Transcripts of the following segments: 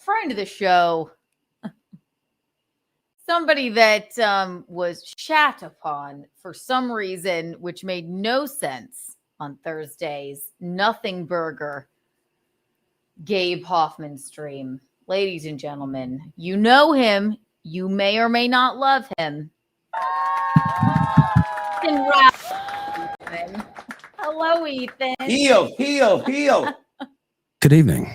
friend of the show, somebody that was shat upon for some reason, which made no sense on Thursday's Nothing Burger Gabe Hoffman stream. Ladies and gentlemen, you know him. You may or may not love him. Hello, Ethan. Heel. Good evening.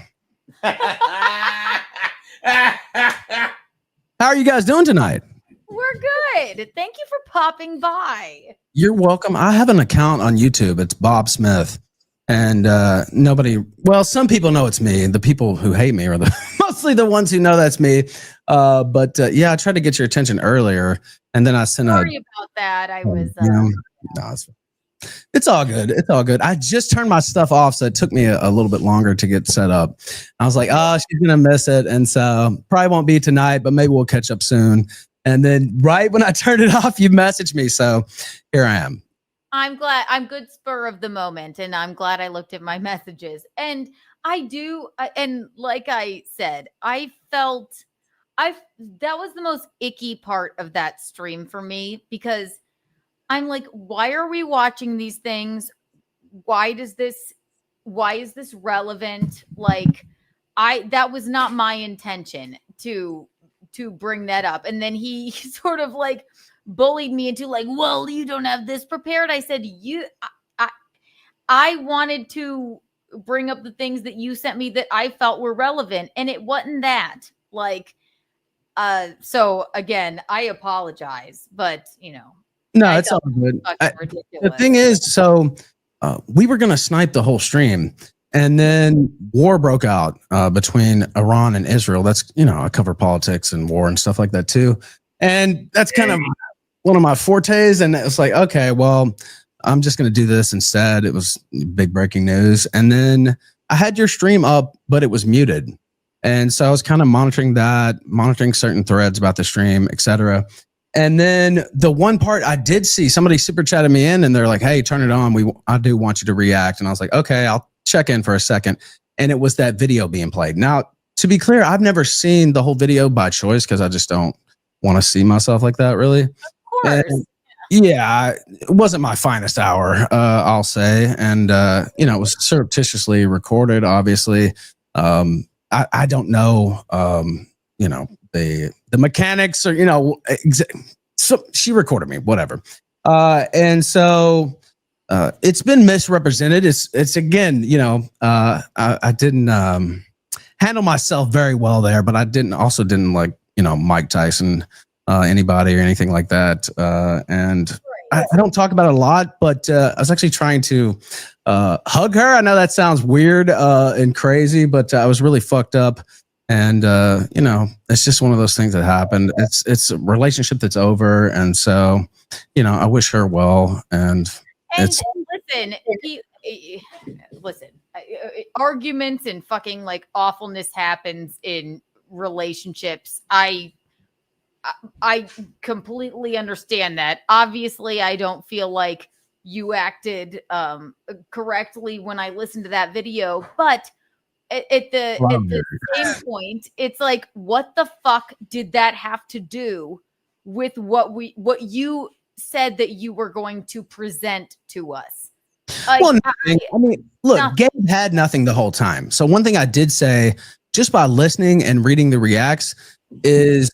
How are you guys doing tonight? We're good. Thank you for popping by. You're welcome. I have an account on YouTube. It's Bob Smith. And some people know it's me. The people who hate me are mostly the ones who know that's me. But I tried to get your attention earlier. And then I sent Sorry about that. I was... It's all good. It's all good. I just turned my stuff off, so it took me a little bit longer to get set up. I was like, she's going to miss it. And so probably won't be tonight, but maybe we'll catch up soon. And then right when I turned it off, you messaged me. So here I am. I'm glad. I'm good spur of the moment. And I'm glad I looked at my messages. And I do. And like I said, that was the most icky part of that stream for me, because I'm like, why are we watching these things? Why is this relevant? Like, that was not my intention to bring that up. And then he sort of like bullied me into like, well, you don't have this prepared. I said, I wanted to bring up the things that you sent me that I felt were relevant. And it wasn't that. Like, so again, I apologize, but No, it's all good. The thing is, we were going to snipe the whole stream, and then war broke out between Iran and Israel. That's, I cover politics and war and stuff like that too. And that's kind of one of my fortes. And it's like, okay, well, I'm just going to do this instead. It was big breaking news. And then I had your stream up, but it was muted. And so I was kind of monitoring certain threads about the stream, etc. And then the one part I did see, somebody super chatted me in and they're like, hey, turn it on. I do want you to react. And I was like, okay, I'll check in for a second. And it was that video being played. Now, to be clear, I've never seen the whole video by choice because I just don't want to see myself like that, really. Of course. And, it wasn't my finest hour, I'll say. And, it was surreptitiously recorded, obviously. I don't know, the mechanics or, so she recorded me, whatever. And so it's been misrepresented. It's again, I didn't handle myself very well there, but I didn't like, Mike Tyson, anybody or anything like that. And I don't talk about it a lot, but I was actually trying to hug her. I know that sounds weird and crazy, but I was really fucked up. And, it's just one of those things that happened. It's a relationship that's over. And so, I wish her well. And listen, arguments and fucking like awfulness happens in relationships. I completely understand that. Obviously, I don't feel like you acted correctly when I listened to that video, but at the same point, it's like, what the fuck did that have to do with what you said that you were going to present to us? Like, look, Gabe had nothing the whole time. So one thing I did say, just by listening and reading the reacts, is,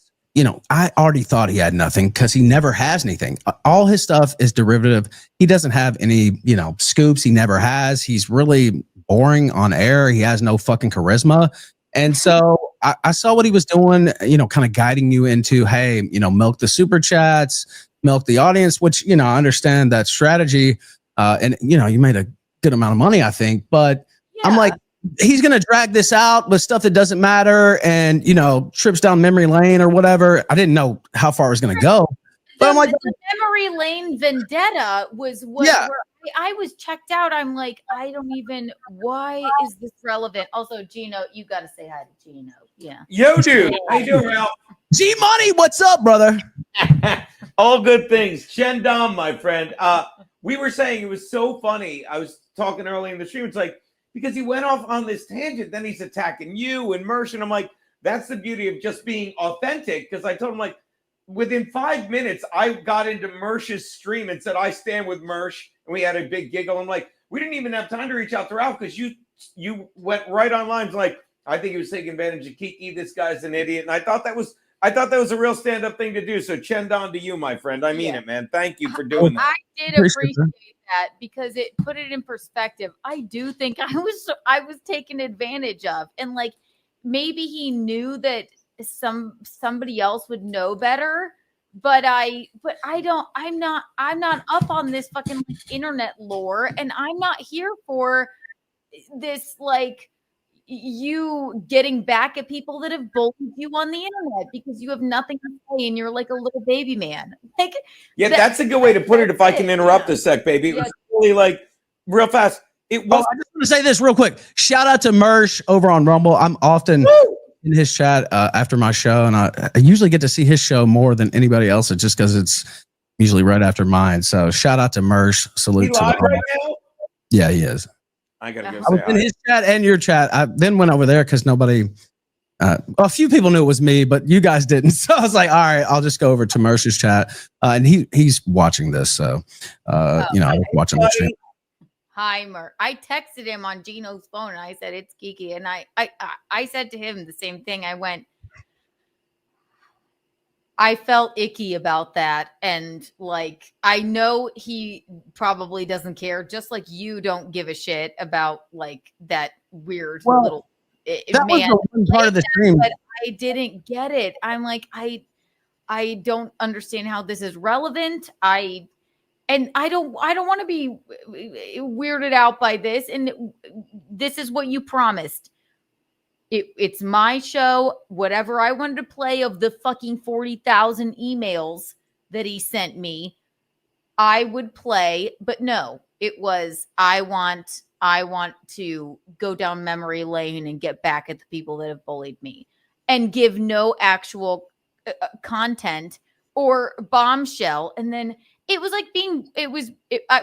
I already thought he had nothing because he never has anything. All his stuff is derivative. He doesn't have any, scoops. He never has. He's really boring on air. He has no fucking charisma. And so I saw what he was doing, kind of guiding you into, hey, milk the super chats, milk the audience, which, I understand that strategy. And, you made a good amount of money, I think. But yeah. I'm like, he's going to drag this out with stuff that doesn't matter and, trips down memory lane or whatever. I didn't know how far it was going to go. But I'm like, the memory lane vendetta was what where I was checked out. I'm like, why is this relevant? Also, Gino, you got to say hi to Gino. Yeah. Yo, dude. How you doing, Ralph? G Money, what's up, brother? All good things. Chen Dom, my friend. We were saying it was so funny. I was talking early in the stream. It's like, because he went off on this tangent, then he's attacking you and Mersh. And I'm like, That's the beauty of just being authentic. Because I told him, like, within 5 minutes, I got into Mersh's stream and said, I stand with Mersh. And we had a big giggle. I'm like, we didn't even have time to reach out to Ralph because you went right online. Like, I think he was taking advantage of Kiki. This guy's an idiot. And I thought that was a real stand-up thing to do. So Chendon to you, my friend. I mean it, man. Thank you for doing that. I did appreciate that because it put it in perspective. I do think I was taken advantage of. And like, maybe he knew that somebody else would know better, but I'm not up on this fucking like internet lore, and I'm not here for this like you getting back at people that have bullied you on the internet because you have nothing to say and you're like a little baby man. Like, yeah, that's a good way to put it. If I can interrupt a sec, baby, it was really like real fast. It was. I just want to say this real quick. Shout out to Mersh over on Rumble. I'm often in his chat after my show, and I usually get to see his show more than anybody else's just because it's usually right after mine. So shout out to Mersh. Salute to him. Right now? Yeah, he is. I gotta go. I was in his chat and your chat. I then went over there because nobody, a few people knew it was me, but you guys didn't. So I was like, all right, I'll just go over to Mersh's chat, and he's watching this. So I was watching the chat. Hi, Mer. I texted him on Gino's phone and I said, it's Kiki. And I said to him the same thing. I went, I felt icky about that. And like, I know he probably doesn't care, just like you don't give a shit about like that weird little that man. Was the one part of the stream. But I didn't get it. I'm like, I don't understand how this is relevant. I don't want to be weirded out by this. And this is what you promised. It's my show. Whatever I wanted to play of the fucking 40,000 emails that he sent me, I would play. But no, it was, I want to go down memory lane and get back at the people that have bullied me and give no actual content or bombshell. And then it was like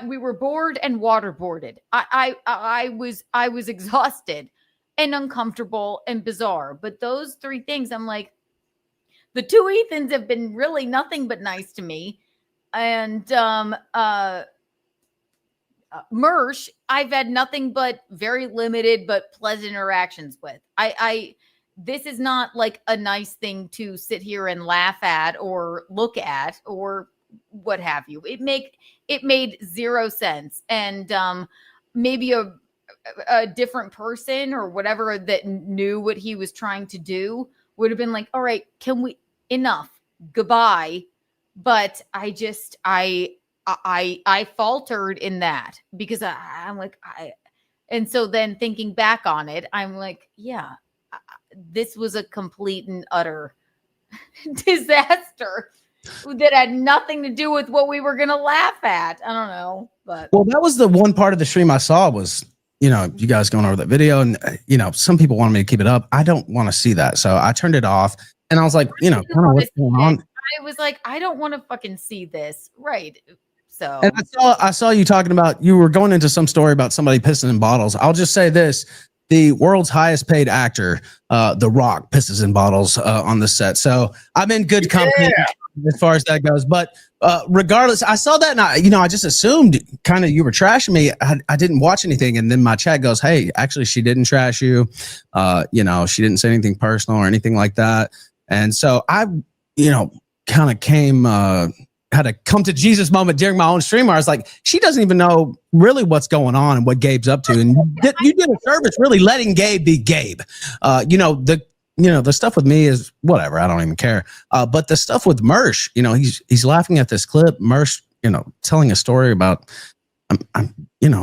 we were bored and waterboarded. I was exhausted and uncomfortable and bizarre. But those three things, I'm like, the two Ethans have been really nothing but nice to me. And Mersh, I've had nothing but very limited but pleasant interactions with. This is not like a nice thing to sit here and laugh at or look at or what have you. It made zero sense. And maybe a different person or whatever that knew what he was trying to do would have been like, all right, enough, goodbye. But I faltered in that because I'm like, and so then thinking back on it, I'm like, yeah, this was a complete and utter disaster that had nothing to do with what we were going to laugh at. I don't know, but. Well, that was the one part of the stream I saw was, you guys going over that video and, some people wanted me to keep it up. I don't want to see that. So I turned it off and I was like, kind of what's going on. I was like, I don't want to fucking see this. Right. So. And I saw you talking about, you were going into some story about somebody pissing in bottles. I'll just say this. The world's highest paid actor, The Rock, pisses in bottles on the set. So I'm in good company as far as that goes. But regardless, I saw that and I just assumed kind of you were trashing me. I didn't watch anything. And then my chat goes, hey, actually, she didn't trash you. She didn't say anything personal or anything like that. And so I, kind of came, had a come to Jesus moment during my own stream where I was like, she doesn't even know really what's going on and what Gabe's up to. And you did a service really letting Gabe be Gabe. The stuff with me is whatever. I don't even care. But the stuff with Mersh, he's laughing at this clip. Mersh, telling a story about, I'm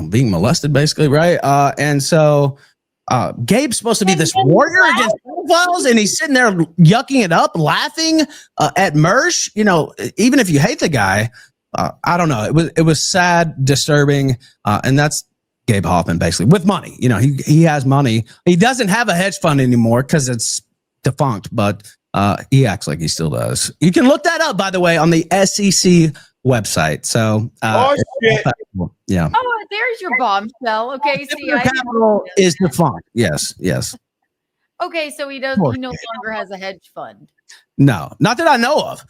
being molested basically. Right. And so, Gabe's supposed to be this warrior against pedophiles, and he's sitting there yucking it up, laughing at Mersh. Even if you hate the guy, I don't know. It was sad, disturbing, and that's Gabe Hoffman basically with money. He has money. He doesn't have a hedge fund anymore because it's defunct, but he acts like he still does. You can look that up, by the way, on the SEC website. So, shit. Yeah. Oh, there's your bombshell. Okay, see, capital is defunct. Yes. Okay, so he no longer has a hedge fund. No, not that I know of.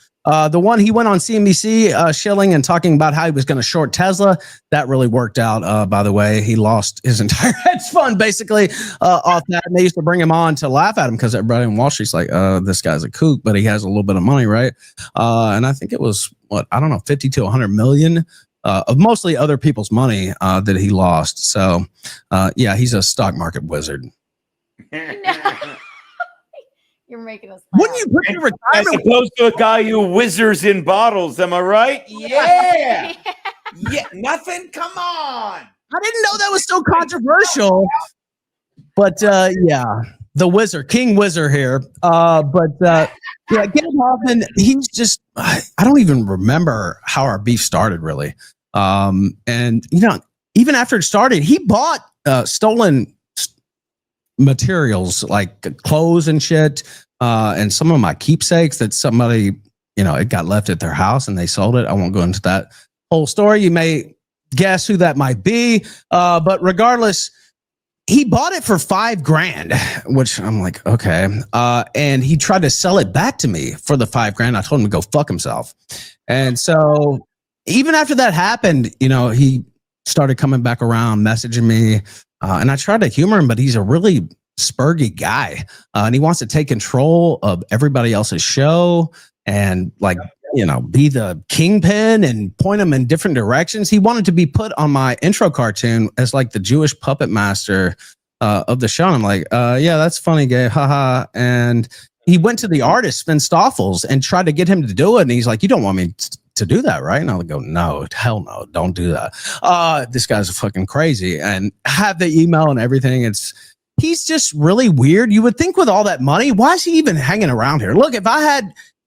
The one he went on CNBC shilling and talking about how he was going to short Tesla, that really worked out. By the way, he lost his entire hedge fund basically off that. And they used to bring him on to laugh at him because everybody in Wall Street's like, this guy's a kook, but he has a little bit of money, right? And I think it was, 50 to 100 million of mostly other people's money that he lost. So, yeah, he's a stock market wizard. You're making us laugh. Wouldn't you put your retirement as opposed to a guy who whizzers in bottles? Am I right? Yeah. Yeah. Nothing. Come on. I didn't know that was so controversial. But yeah, the wizard, King Wizard here. Yeah, Gabe Hoffman, he's just, I don't even remember how our beef started really. And even after it started, he bought stolen materials like clothes and shit, and some of my keepsakes that somebody, it got left at their house and they sold it. I won't go into that whole story. You may guess who that might be, but regardless, he bought it for $5,000, which I'm like, okay. And he tried to sell it back to me for the $5,000. I told him to go fuck himself. And so even after that happened, he started coming back around, messaging me. And I tried to humor him, but he's a really spurgy guy. And he wants to take control of everybody else's show and be the kingpin and point them in different directions. He wanted to be put on my intro cartoon as like the Jewish puppet master of the show. And I'm like, yeah, that's funny, Gabe. Haha. And he went to the artist, Sven Stoffels, and tried to get him to do it. And he's like, you don't want me to do that, right? And I'll go, no, hell no, don't do that. This guy's fucking crazy, and have the email and everything. He's just really weird. You would think with all that money, why is he even hanging around here? Look,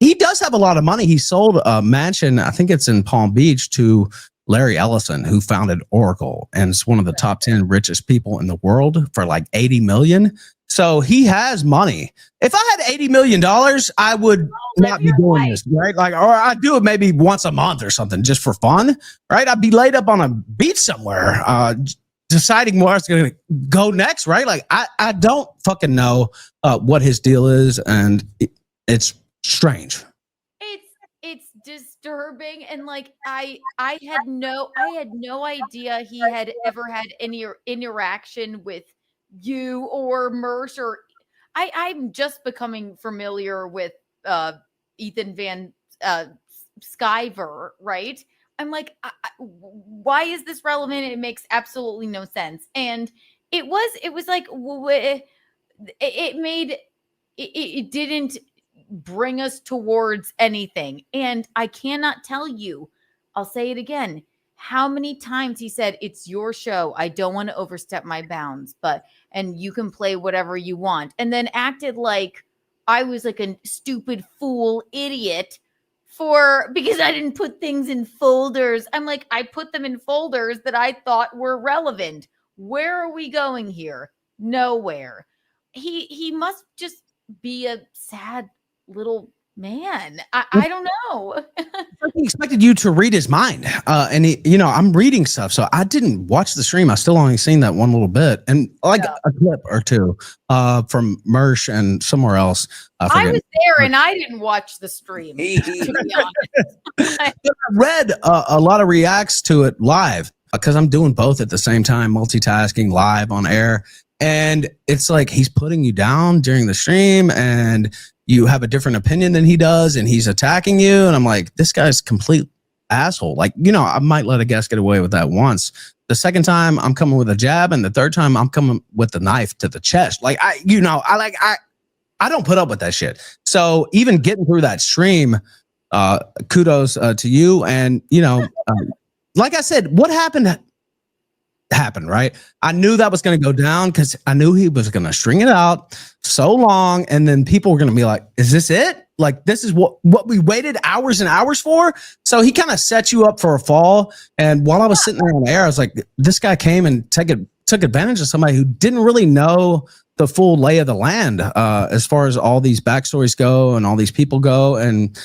he does have a lot of money. He sold a mansion, I think it's in Palm Beach, to Larry Ellison, who founded Oracle and is one of the top 10 richest people in the world for like 80 million. So he has money. If I had $80 million, I would not be doing this, right? Or I'd do it maybe once a month or something just for fun, right? I'd be laid up on a beach somewhere, deciding where I was going to go next, right? Like I don't fucking know what his deal is, and it's strange. It's disturbing, and like I had no idea he had ever had any interaction with you or Mersh, or I'm just becoming familiar with Ethan Van Sciver, right? I'm like, why is this relevant? It makes absolutely no sense. And it was like, it didn't bring us towards anything. And I cannot tell you, I'll say it again, how many times he said, it's your show. I don't want to overstep my bounds, and you can play whatever you want. And then acted like I was like a stupid fool idiot because I didn't put things in folders. I'm like, I put them in folders that I thought were relevant. Where are we going here? Nowhere. He must just be a sad little man. I don't know. He expected you to read his mind. And I'm reading stuff. So I didn't watch the stream. I still only seen that one little bit, and a clip or two from Mersh and somewhere else. I was there and I didn't watch the stream, to be honest. I read a lot of reacts to it live because I'm doing both at the same time, multitasking live on air. And it's like he's putting you down during the stream, and you have a different opinion than he does, and he's attacking you. And I'm like, this guy's complete asshole. Like, I might let a guest get away with that once. The second time I'm coming with a jab, and the third time I'm coming with the knife to the chest. Like, I don't put up with that shit. So even getting through that stream, kudos to you. And, like I said, what happened, right? I knew that was going to go down because I knew he was going to string it out so long, and then people were going to be like, is this it? Like, this is what we waited hours and hours for? So he kind of set you up for a fall. And while I was sitting there on the air, I was like, this guy came and took advantage of somebody who didn't really know the full lay of the land as far as all these backstories go and all these people go. And,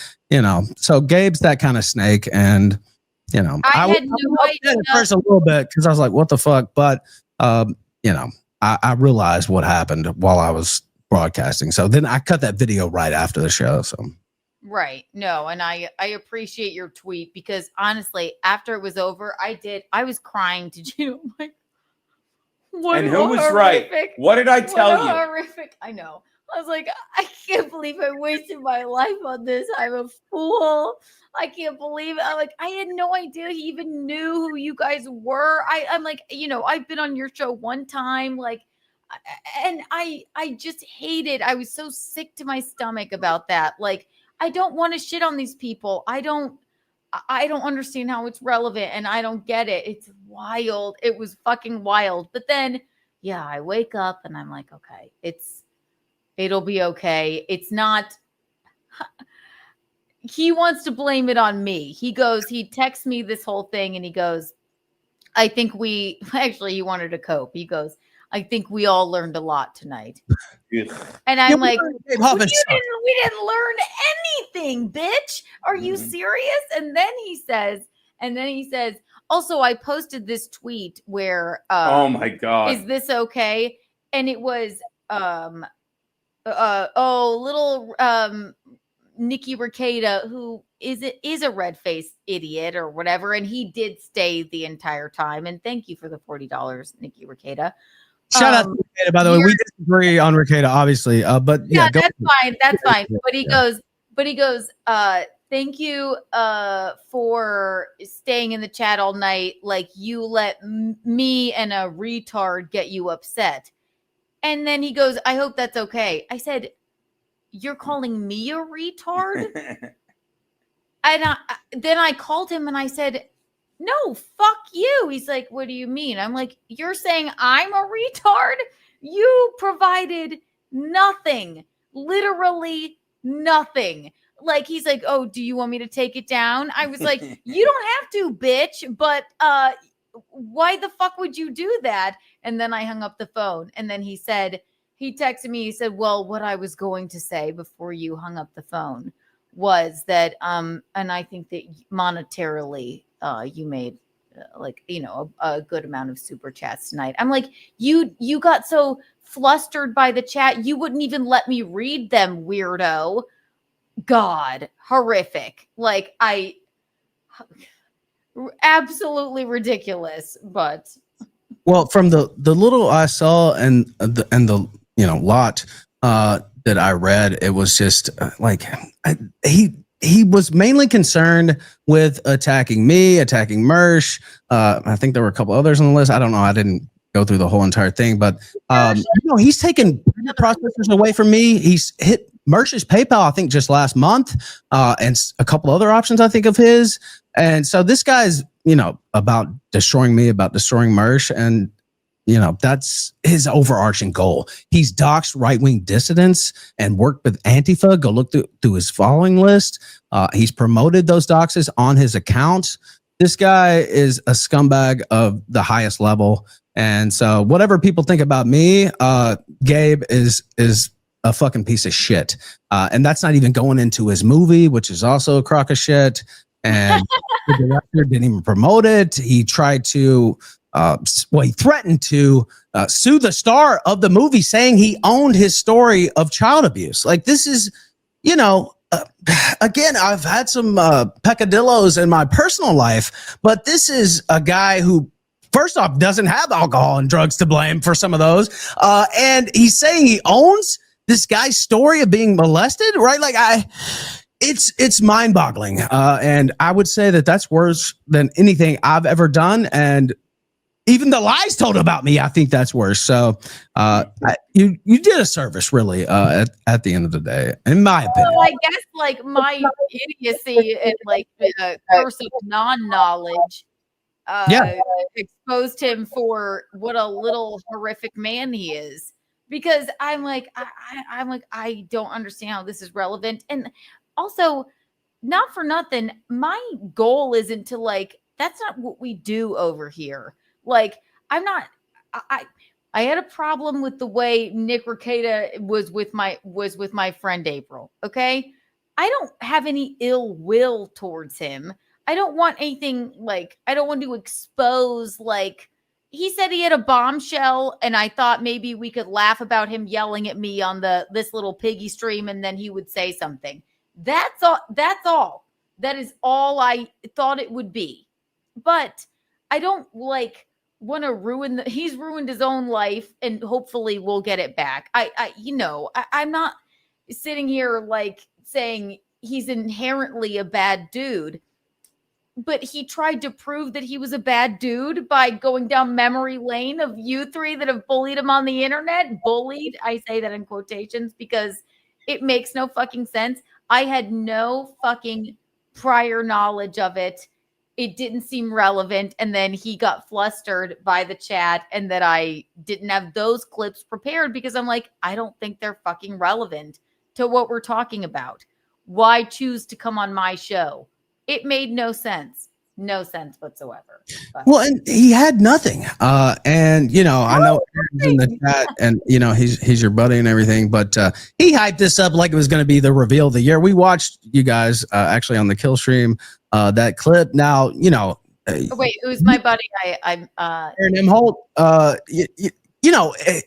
so Gabe's that kind of snake. And, I had no idea at first a little bit because I was like, what the fuck? But, I realized what happened while I was broadcasting. So then I cut that video right after the show. So right. No, and I appreciate your tweet because honestly, after it was over, I was crying to you. Like, what and who was right? What did I tell you? Horrific. I know. I was like, I can't believe I wasted my life on this. I'm a fool. I can't believe it. I'm like, I had no idea he even knew who you guys were. I'm like, I've been on your show one time, like, and I just hated. I was so sick to my stomach about that. Like, I don't want to shit on these people. I don't understand how it's relevant, and I don't get it. It's wild. It was fucking wild. But then, yeah, I wake up and I'm like, okay, it'll be okay. It's not. He wants to blame it on me. He texts me this whole thing and he goes, I think he wanted to cope. He goes, I think we all learned a lot tonight. And I'm like, we didn't learn anything, bitch. Are you serious? And then he says, also, I posted this tweet where, oh my God, is this okay? And it was, little Nikki Rekieta, who is a red-faced idiot or whatever, and he did stay the entire time. And thank you for the $40, Nikki Rekieta. Shout out to Rekieta, by the way. We disagree on Rekieta, obviously, but yeah, that's fine. That's fine. But he goes, thank you for staying in the chat all night. Like, you let me and a retard get you upset. And then he goes, I hope that's okay. I said, you're calling me a retard? And then I called him and I said, no, fuck you. He's like, what do you mean? I'm like, you're saying I'm a retard? You provided nothing, literally nothing. Like, he's like, oh, do you want me to take it down? I was like, you don't have to, bitch. But why the fuck would you do that? And then I hung up the phone. And then he texted me, he said, well, what I was going to say before you hung up the phone was that, and I think that monetarily, you made a good amount of super chats tonight. I'm like, you got so flustered by the chat, you wouldn't even let me read them, weirdo. God, horrific. Like, absolutely ridiculous. But well, from the little I saw and the lot that I read, it was just he was mainly concerned with attacking me, attacking Mersh. I think there were a couple others on the list. I don't know. I didn't go through the whole entire thing, but he's taken processors away from me. He's hit Mersh's PayPal, I think, just last month, and a couple other options I think of his. And so this guy's, about destroying me, about destroying Mersh, and that's his overarching goal. He's doxed right-wing dissidents and worked with Antifa. Go look through his following list. He's promoted those doxes on his account. This guy is a scumbag of the highest level. And so whatever people think about me, Gabe is a fucking piece of shit. And that's not even going into his movie, which is also a crock of shit. And the director didn't even promote it. He tried to... he threatened to sue the star of the movie, saying he owned his story of child abuse. Like, this is, again, I've had some peccadillos in my personal life, but this is a guy who, first off, doesn't have alcohol and drugs to blame for some of those. And he's saying he owns this guy's story of being molested, right? Like, it's mind-boggling. And I would say that that's worse than anything I've ever done. And even the lies told about me, I think that's worse. So you did a service, really, at the end of the day, in my opinion. Well, I guess, like, my idiocy and, like, curse of non-knowledge exposed him for what a little horrific man he is. Because I'm like, I don't understand how this is relevant. And also, not for nothing, my goal isn't to, like, that's not what we do over here. Like, I had a problem with the way Nick Rekieta was with my friend April. Okay. I don't have any ill will towards him. I don't want anything, like, I don't want to expose, like, he said he had a bombshell, and I thought maybe we could laugh about him yelling at me on this little piggy stream, and then he would say something. That's all. That's all. That is all I thought it would be. But I don't like want to ruin he's ruined his own life, and hopefully we'll get it back. I'm not sitting here like saying he's inherently a bad dude, but he tried to prove that he was a bad dude by going down memory lane of you three that have bullied him on the internet. Bullied, I say that in quotations because it makes no fucking sense. I had no fucking prior knowledge of it. It didn't seem relevant. And then he got flustered by the chat and that I didn't have those clips prepared because I'm like, I don't think they're fucking relevant to what we're talking about. Why choose to come on my show? It made no sense whatsoever. But. Well, and he had nothing. And I know Aaron's in the chat, and he's your buddy and everything, but he hyped this up like it was going to be the reveal of the year. We watched you guys actually on the kill stream that clip. Now, wait, who's my buddy? I'm Aaron M. Holt.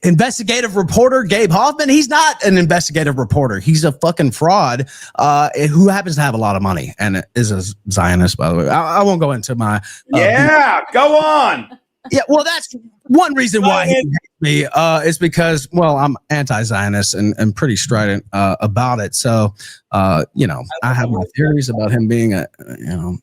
Investigative reporter Gabe Hoffman. He's not an investigative reporter. He's a fucking fraud who happens to have a lot of money and is a Zionist, by the way. I won't go into my. Go on. Yeah, well, that's one reason why he hates me is because, I'm anti-Zionist and pretty strident about it. So, I have my theories about him being a,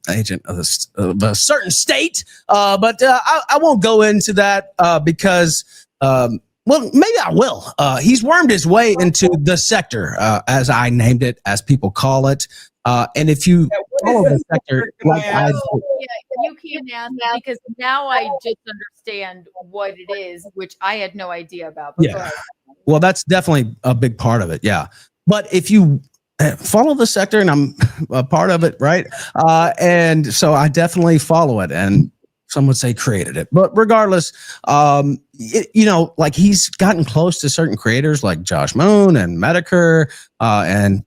agent of a certain state. But I won't go into that because. Maybe I will. He's wormed his way into the sector, as I named it, as people call it. And if you follow the sector, you can ask because now I just understand what it is, which I had no idea about. Yeah. Well, that's definitely a big part of it. Yeah. But if you follow the sector, and I'm a part of it, right? And so I definitely follow it, and some would say created it, but regardless, like he's gotten close to certain creators like Josh Moon and Medicare and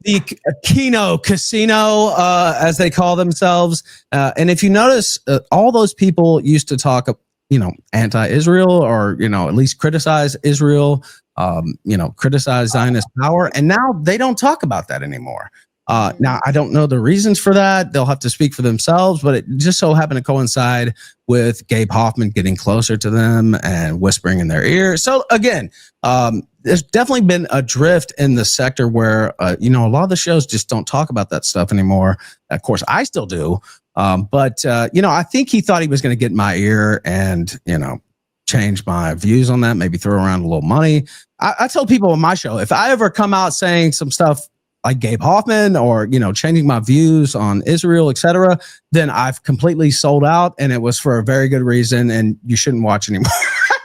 the Keanu Casino, as they call themselves. And if you notice, all those people used to talk, anti-Israel or, at least criticize Israel, criticize Zionist power. And now they don't talk about that anymore. Now, I don't know the reasons for that. They'll have to speak for themselves, but it just so happened to coincide with Gabe Hoffman getting closer to them and whispering in their ear. So again, there's definitely been a drift in the sector where, a lot of the shows just don't talk about that stuff anymore. Of course, I still do. But I think he thought he was going to get in my ear and, change my views on that, maybe throw around a little money. I tell people on my show, if I ever come out saying some stuff like Gabe Hoffman or, changing my views on Israel, etc., then I've completely sold out, and it was for a very good reason, and you shouldn't watch anymore.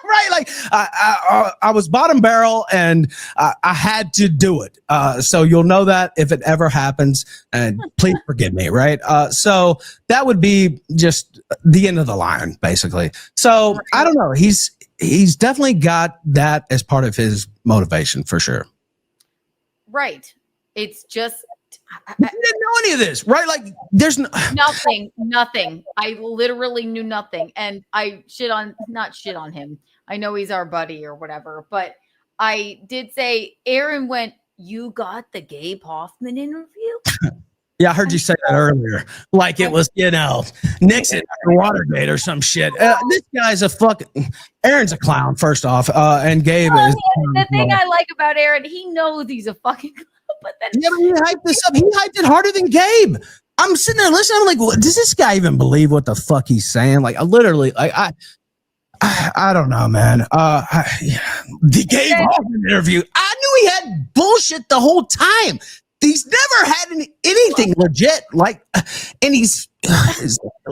Right? Like I was bottom barrel, and I had to do it. So you'll know that if it ever happens, and please forgive me. Right? So that would be just the end of the line, basically. So I don't know. He's definitely got that as part of his motivation for sure. Right. It's just you didn't know any of this, right? Like there's nothing. I literally knew nothing, and I not shit on him. I know he's our buddy or whatever, but I did say Aaron went, "You got the Gabe Hoffman interview?" Yeah, I heard you say that earlier. Like it was, Nixon or Watergate or some shit. This guy's Aaron's a clown, first off, and Gabe is. The thing I like about Aaron, he knows he's a fucking. But then he hyped this up. He hyped it harder than Gabe. I'm sitting there listening. I'm like, well, does this guy even believe what the fuck he's saying? Like, I don't know, man. The Gabe Hoffman interview. I knew he had bullshit the whole time. He's never had anything legit. Like, and he's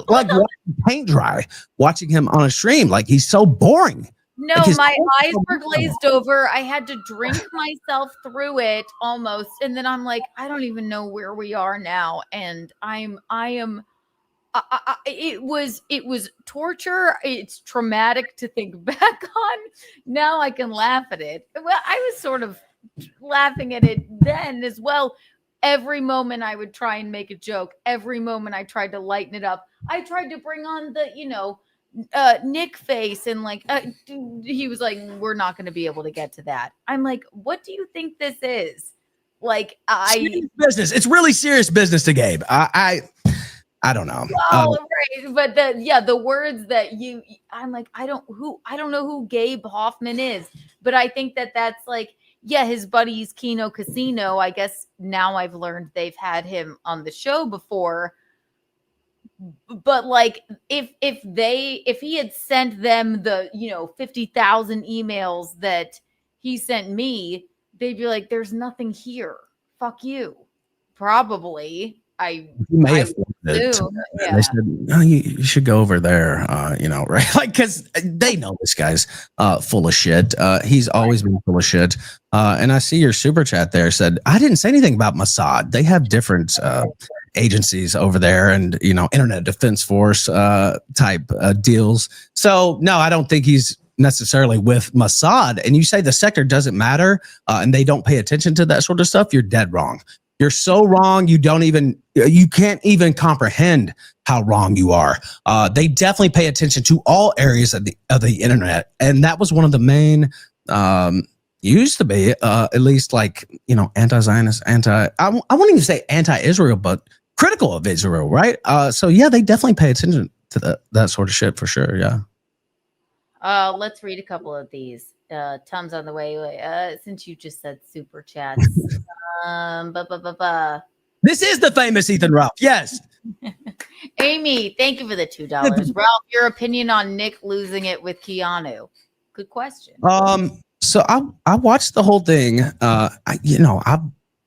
like watching paint dry, watching him on a stream. Like, he's so boring. No, my eyes were glazed over. I had to drink myself through it almost. And then I'm like, I don't even know where we are now. And it was torture. It's traumatic to think back on. Now I can laugh at it. Well, I was sort of laughing at it then as well. Every moment I would try and make a joke. Every moment I tried to lighten it up. I tried to bring on Nick face and like he was like, we're not going to be able to get to that. I'm like, what do you think this is? Like, serious business. It's really serious business to Gabe. I don't know. Well, right, but the words that I'm like, I don't know who Gabe Hoffman is, but I think that's like, yeah, his buddy's Kino Casino. I guess now I've learned they've had him on the show before. But like, if he had sent them the 50,000 emails that he sent me, they'd be like, "There's nothing here. Fuck you." Probably. He may have it. Yeah. They said, no, you should go over there, right? Like, because they know this guy's full of shit. He's always been full of shit. And I see your super chat there said, I didn't say anything about Mossad. They have different agencies over there and, Internet Defense Force type deals. So, no, I don't think he's necessarily with Mossad. And you say the sector doesn't matter and they don't pay attention to that sort of stuff. You're dead wrong. You're so wrong. You can't even comprehend how wrong you are. They definitely pay attention to all areas of the internet. And that was one of the main, used to be, at least like, anti-Zionist, I wouldn't even say anti-Israel, but critical of Israel. Right. So yeah, they definitely pay attention to that sort of shit for sure. Yeah. Let's read a couple of these. Tom's on the way. Since you just said super chats. This is the famous Ethan Ralph. Yes. Amy, thank you for the $2. Ralph, your opinion on Nick losing it with Keanu? Good question. So I watched the whole thing. I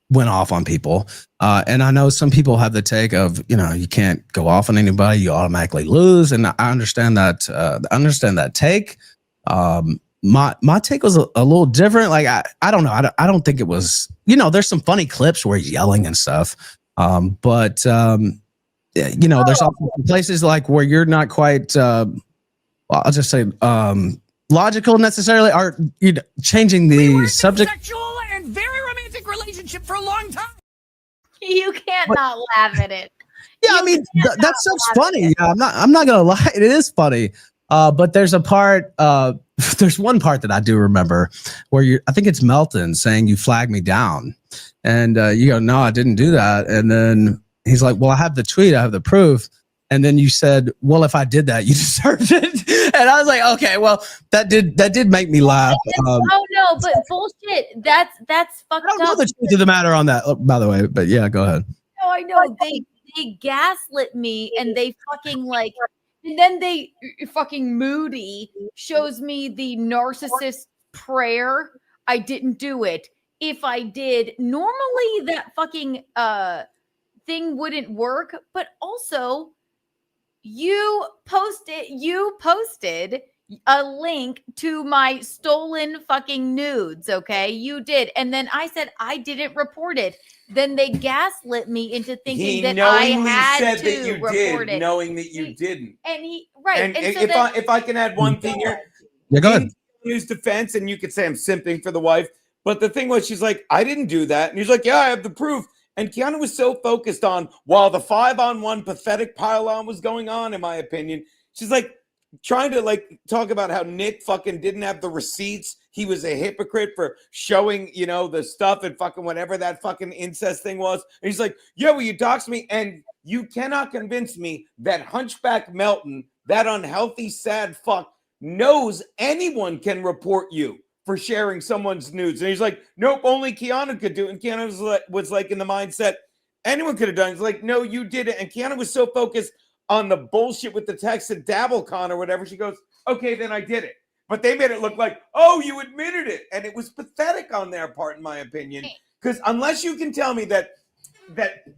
went off on people, and I know some people have the take of you can't go off on anybody, you automatically lose, and I understand that. Take. My take was a little different. Like I don't know. I don't think it was. There's some funny clips where he's yelling and stuff. But there's also places like where you're not quite. I'll just say logical necessarily. Are changing the subject? Sexual and very romantic relationship for a long time. You can't not laugh at it. Yeah, I mean that stuff's funny. Yeah, I'm not gonna lie. It is funny. But there's a part. There's one part that I do remember where I think it's Melton saying you flagged me down, and you go, no, I didn't do that. And then he's like, well, I have the tweet, I have the proof. And then you said, well, if I did that, you deserved it. And I was like, okay, well, that did make me laugh. Oh no, but bullshit. That's fucked up. I don't know the truth of the matter on that, by the way. But yeah, go ahead. No, I know they gaslit me, and they fucking like. And then they fucking Moody shows me the narcissist prayer. I didn't do it. If I did, normally that fucking thing wouldn't work. But also, you posted a link to my stolen fucking nudes. Okay, you did, and then I said I didn't report it. Then they gaslit me into thinking that I had to report it, knowing that you didn't. And right. And so if I can add one thing here, yeah, go ahead. Use defense, and you could say I'm simping for the wife, but the thing was, she's like, I didn't do that, and he's like, yeah, I have the proof. And Keanu was so focused on while the 5-on-1 pathetic pile-on was going on, in my opinion, she's like trying to like talk about how Nick fucking didn't have the receipts. He was a hypocrite for showing, the stuff and fucking whatever that fucking incest thing was. And he's like, yeah, well, you doxed me. And you cannot convince me that Hunchback Melton, that unhealthy, sad fuck, knows anyone can report you for sharing someone's nudes. And he's like, nope, only Keanu could do it. And Keanu was like in the mindset, anyone could have done it. He's like, no, you did it. And Keanu was so focused on the bullshit with the text at DabbleCon or whatever. She goes, okay, then I did it. But they made it look like, oh, you admitted it. And it was pathetic on their part, in my opinion. Because unless you can tell me that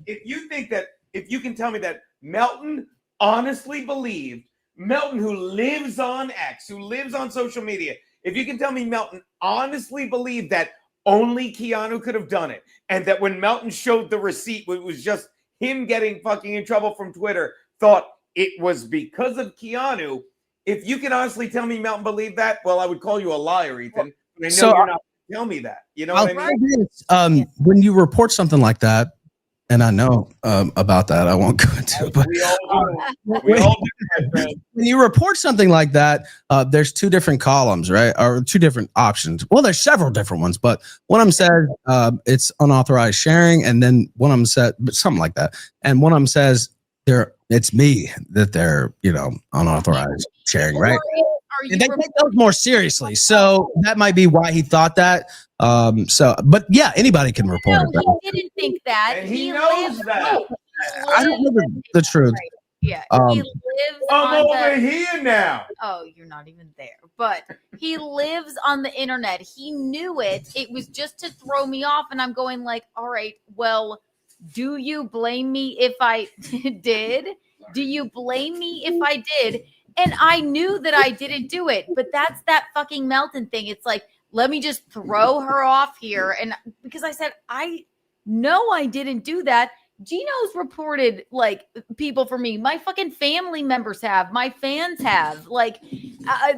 if you can tell me that Melton honestly believed, Melton who lives on X, who lives on social media, if you can tell me Melton honestly believed that only Keanu could have done it, and that when Melton showed the receipt, it was just him getting fucking in trouble from Twitter, thought it was because of Keanu. If you can honestly tell me Melton believed that, well, I would call you a liar, Ethan. And I know you're not going to tell me that. You know what I mean? When you report something like that, and I know about that. I won't go into it. But We all do. We all do, my friend. when you report something like that, there's two different columns, right? Or two different options. Well, there's several different ones, but one of them says it's unauthorized sharing, and then one of them said something like that, and one of them says it's me that they're unauthorized sharing, right? And they take those more seriously, so that might be why he thought that. But yeah, anybody can report it. He didn't think that. And he knows that. I don't know the truth. Right. Yeah, he lives I'm on over here now. Oh, you're not even there. But he lives on the internet. He knew it. It was just to throw me off, and I'm going like, all right, well, do you blame me if I did? Do you blame me if I did? And I knew that I didn't do it, but that's that fucking Melton thing. It's like, let me just throw her off here. And because I said, I know I didn't do that. Gino's reported like people for me. My fucking family members have. My fans have. Like,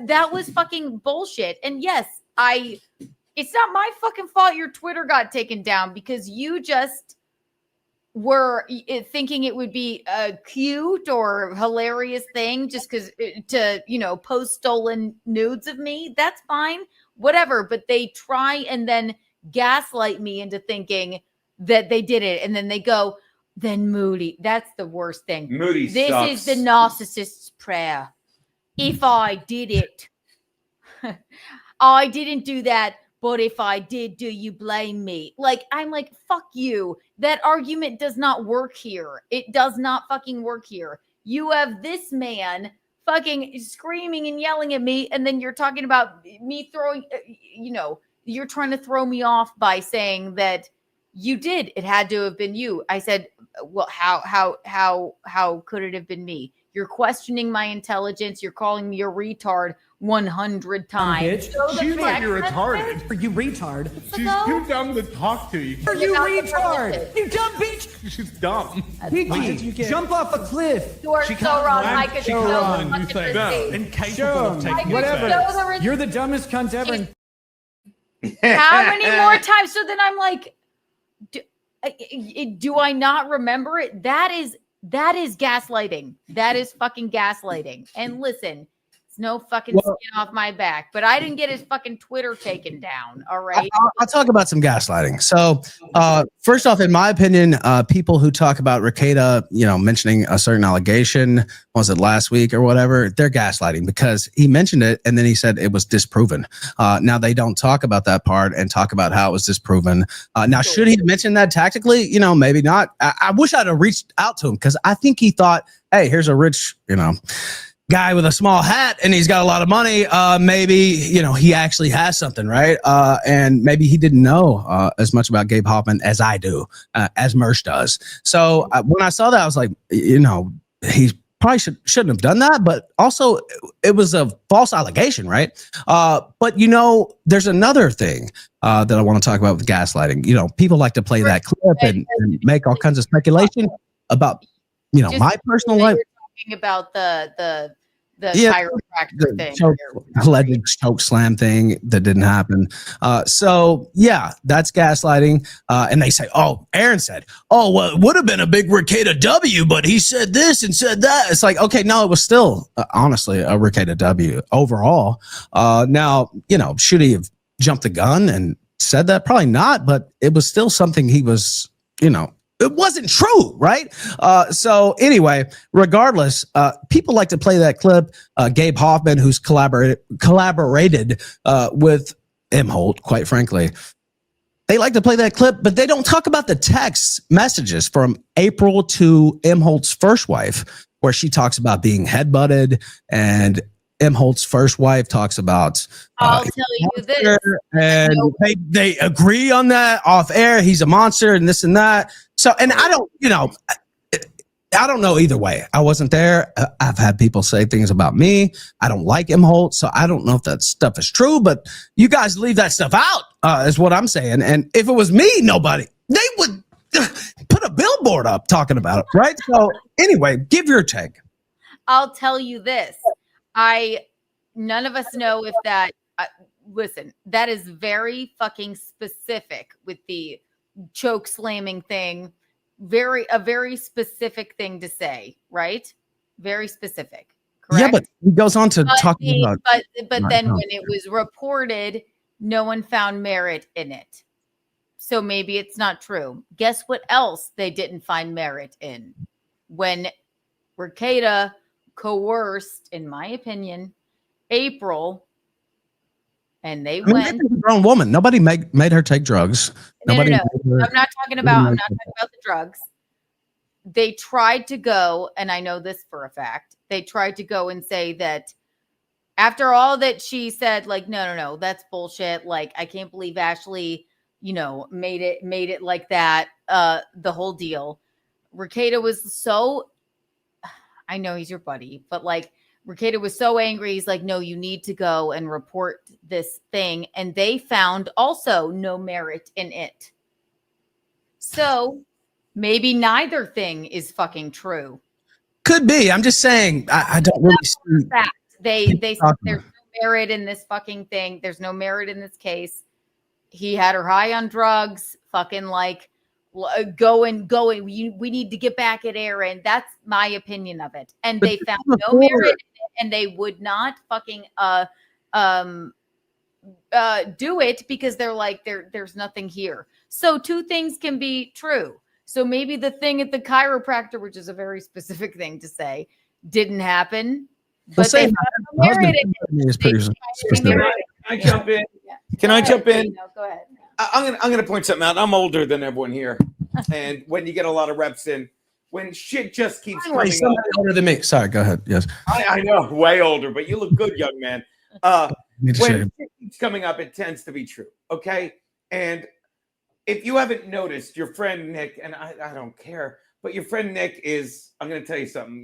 that was fucking bullshit. And yes, it's not my fucking fault your Twitter got taken down because you just were thinking it would be a cute or hilarious thing just because to post stolen nudes of me. That's fine, whatever. But they try and then gaslight me into thinking that they did it, and then they go, then Moody. That's the worst thing. Moody This sucks. is the narcissist's prayer. If I did it, I didn't do that. But if I did, do you blame me? Like, I'm like, fuck you. That argument does not work here. It does not fucking work here. You have this man fucking screaming and yelling at me, and then you're talking about me throwing, you're trying to throw me off by saying that you did. It had to have been you. I said, well, how could it have been me? You're questioning my intelligence. You're calling me a retard 100 times. She's not you retarded. Are you retard? She's too dumb to talk to you. Are you retard? You dumb bitch! She's dumb. Pinky, jump off a cliff. You are so wrong. I could show run, the you fucking say. receipt. Incapable of I taking could whatever. show the You're the dumbest cunt ever. How many more times? So then I'm like, do I not remember it? That is gaslighting. That is fucking gaslighting. And listen, it's no fucking skin off my back, but I didn't get his fucking Twitter taken down. All right. I'll talk about some gaslighting. So, first off, in my opinion, people who talk about Rekieta, mentioning a certain allegation, was it last week or whatever, they're gaslighting because he mentioned it and then he said it was disproven. Now they don't talk about that part and talk about how it was disproven. Now, should he mention that tactically? Maybe not. I wish I'd have reached out to him because I think he thought, hey, here's a rich, guy with a small hat and he's got a lot of money. Maybe, he actually has something, right? And maybe he didn't know as much about Gabe Hoffman as I do, as Mersh does. So when I saw that, I was like, he probably shouldn't have done that, but also it was a false allegation, right? But there's another thing that I want to talk about with gaslighting. People like to play that clip and make all kinds of speculation about, my personal life. Talking about the chiropractor thing. Alleged choke slam thing that didn't happen. So yeah, that's gaslighting. And they say, oh, Aaron said, oh, well, it would have been a big Rekieta W, but he said this and said that. It's like, okay, no, it was still honestly a Rekieta W overall. Now, should he have jumped the gun and said that? Probably not, but it was still something he was, it wasn't true, right? So anyway, regardless, people like to play that clip. Gabe Hoffman, who's collaborated with Imholt, quite frankly, they like to play that clip, but they don't talk about the text messages from April to Imholt's first wife, where she talks about being headbutted, and Imholt's first wife talks about. I'll tell you this, and they agree on that off air. He's a monster, and this and that. So, and I don't know either way. I wasn't there. I've had people say things about me. I don't like Imholt, so I don't know if that stuff is true, but you guys leave that stuff out, is what I'm saying. And if it was me, they would put a billboard up talking about it, right? So anyway, give your take. I'll tell you this. None of us know if that, listen, that is very fucking specific with the choke slamming thing. a very specific thing to say, right? Very specific. Correct? Yeah, but he goes on to talk about. But then when it was reported, no one found merit in it. So maybe it's not true. Guess what else they didn't find merit in? When Rekieta coerced, in my opinion, April, and they went. She's a grown woman. Nobody made her take drugs. No. Nobody. I'm not talking about the drugs. They tried to go, and I know this for a fact. They tried to go and say that after all that she said, like, no, that's bullshit. Like, I can't believe Ashley, made it like that. The whole deal. Rekieta was so, I know he's your buddy, but like Rekieta was so angry. He's like, no, you need to go and report this thing. And they found also no merit in it. So maybe neither thing is fucking true. Could be. I'm just saying. I don't really see. Fact. They said there's no merit in this fucking thing. There's no merit in this case. He had her high on drugs. Fucking like going. We need to get back at Aaron. That's my opinion of it. And they found no merit in it, and they would not fucking do it because they're like there's nothing here. So two things can be true. So maybe the thing at the chiropractor, which is a very specific thing to say, didn't happen. But they found no merit in it. Can I jump in? Can I jump in? No, go ahead. I'm gonna point something out. I'm older than everyone here, and when you get a lot of reps in, when shit just keeps coming somebody older than me. Sorry, go ahead. Yes, I know, way older, but you look good, young man. When shit keeps coming up, it tends to be true. Okay, and if you haven't noticed, your friend Nick, and I don't care, but your friend Nick is. I'm gonna tell you something.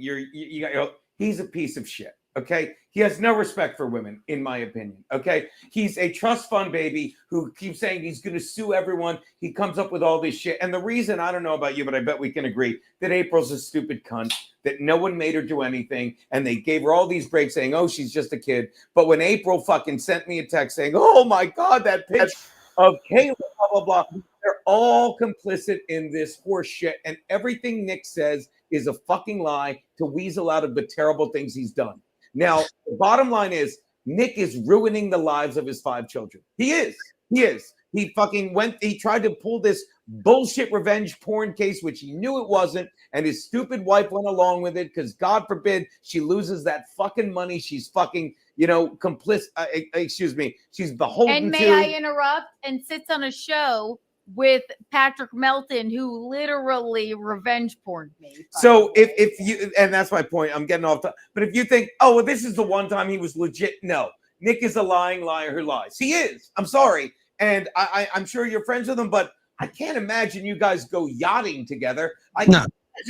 He's a piece of shit. Okay, he has no respect for women, in my opinion. Okay, he's a trust fund baby who keeps saying he's going to sue everyone. He comes up with all this shit, and the reason, I don't know about you, but I bet we can agree that April's a stupid cunt. That no one made her do anything, and they gave her all these breaks, saying, "Oh, she's just a kid." But when April fucking sent me a text saying, "Oh my God, that picture of Kayla," blah blah blah, they're all complicit in this horse shit, and everything Nick says is a fucking lie to weasel out of the terrible things he's done. Now, the bottom line is Nick is ruining the lives of his 5 children. He is. He fucking he tried to pull this bullshit revenge porn case, which he knew it wasn't. And his stupid wife went along with it because God forbid she loses that fucking money. She's fucking, complicit. Excuse me. She's beholden to. And may I interrupt? And sits on a show with Patrick Melton, who literally revenge porned me. So if you, and that's my point, I'm getting off. But if you think, oh, well, this is the one time he was legit. No, Nick is a lying liar who lies. He is. I'm sorry. And I'm sure you're friends with him, but I can't imagine you guys go yachting together. No,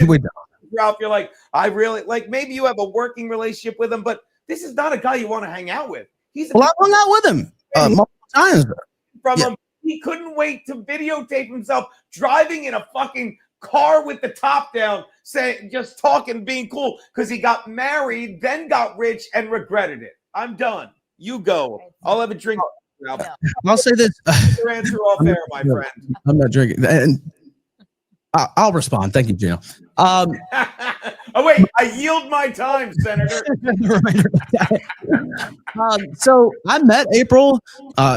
we don't. Ralph, you're like, I really, like, maybe you have a working relationship with him, but this is not a guy you want to hang out with. I hung out with him multiple times. From him. He couldn't wait to videotape himself driving in a fucking car with the top down, saying, just talking, being cool, because he got married, then got rich, and regretted it. I'm done. You go. I'll have a drink. I'll say this. Your answer off air, my friend. I'm not drinking. And I'll respond. Thank you, Gino. Oh, wait. I yield my time, Senator. So I met April.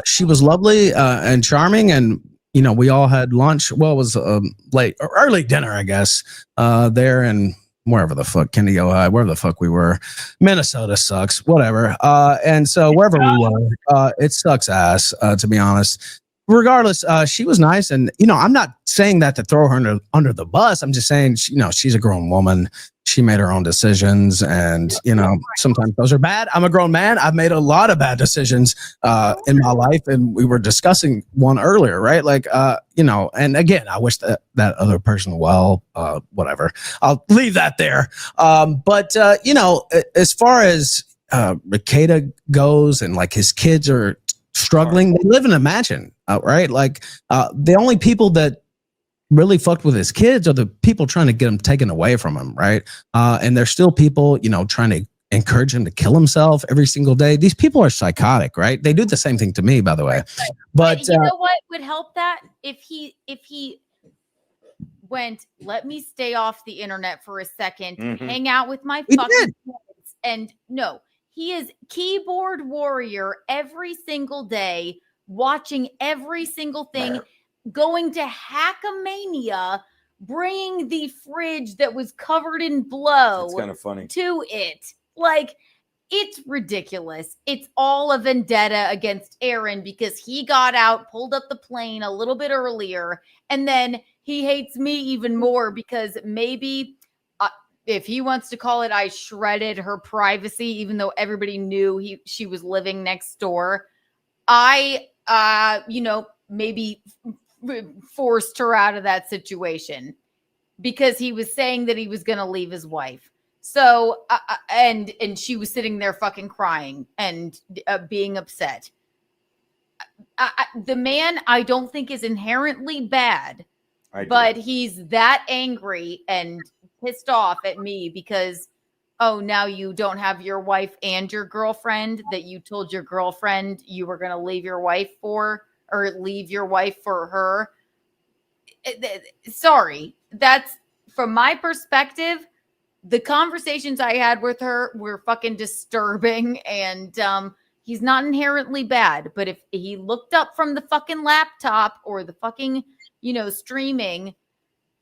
She was lovely and charming. And, we all had lunch. Well, it was early dinner, I guess, there in wherever the fuck, Kennedy, Ohio, wherever the fuck we were. Minnesota sucks, whatever. And so wherever we were, it sucks ass, to be honest. Regardless, she was nice. And, I'm not saying that to throw her under the bus. I'm just saying, she's a grown woman. She made her own decisions. And, sometimes those are bad. I'm a grown man. I've made a lot of bad decisions in my life. And we were discussing one earlier, right? Like, and again, I wish that other person well, whatever. I'll leave that there. But as far as Rekieta goes and like his kids are struggling, they live in a mansion, right? Like the only people that really fucked with his kids are the people trying to get him taken away from him, right? And there's still people, trying to encourage him to kill himself every single day. These people are psychotic, right? They do the same thing to me, by the way. But you know what would help that if he went, let me stay off the internet for a second, Mhm. hang out with my He fucking did. kids. And no, he is keyboard warrior every single day, watching every single thing, going to Hackamania, bringing the fridge that was covered in blow It's kind of funny. to it. Like, it's ridiculous. It's all a vendetta against Aaron because he got out, pulled up the plane a little bit earlier, and then he hates me even more because maybe if he wants to call it, I shredded her privacy, even though everybody knew she was living next door. I, maybe forced her out of that situation because he was saying that he was going to leave his wife. So, and she was sitting there fucking crying and being upset. The man, I don't think is inherently bad, but he's that angry and pissed off at me because, oh, now you don't have your wife and your girlfriend that you told your girlfriend you were going to leave your wife for, or leave your wife for her. Sorry, that's from my perspective. The conversations I had with her were fucking disturbing, and he's not inherently bad, but if he looked up from the fucking laptop or the fucking, streaming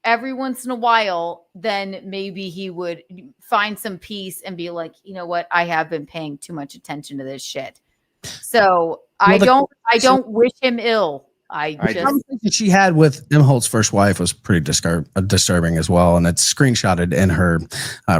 every once in a while, then maybe he would find some peace and be like, you know what? I have been paying too much attention to this shit. So I don't wish him ill. The conversation she had with M. Holt's first wife was pretty disturbing as well, and it's screenshotted in her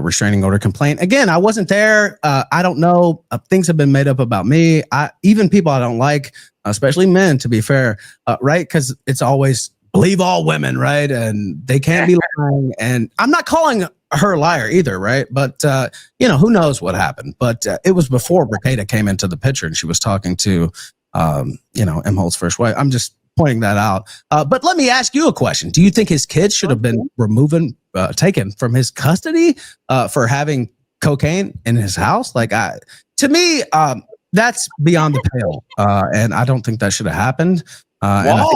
restraining order complaint. Again, I wasn't there. I don't know. Things have been made up about me. Even people I don't like, especially men, to be fair, right? Because it's always believe all women, right? And they can't be lying. And I'm not calling her a liar either, right? But who knows what happened? But it was before Rekieta came into the picture, and she was talking to M. Holt's first wife. I'm just pointing that out. But let me ask you a question. Do you think his kids should have been taken from his custody for having cocaine in his house? Like, to me, that's beyond the pale. And I don't think that should have happened. Why?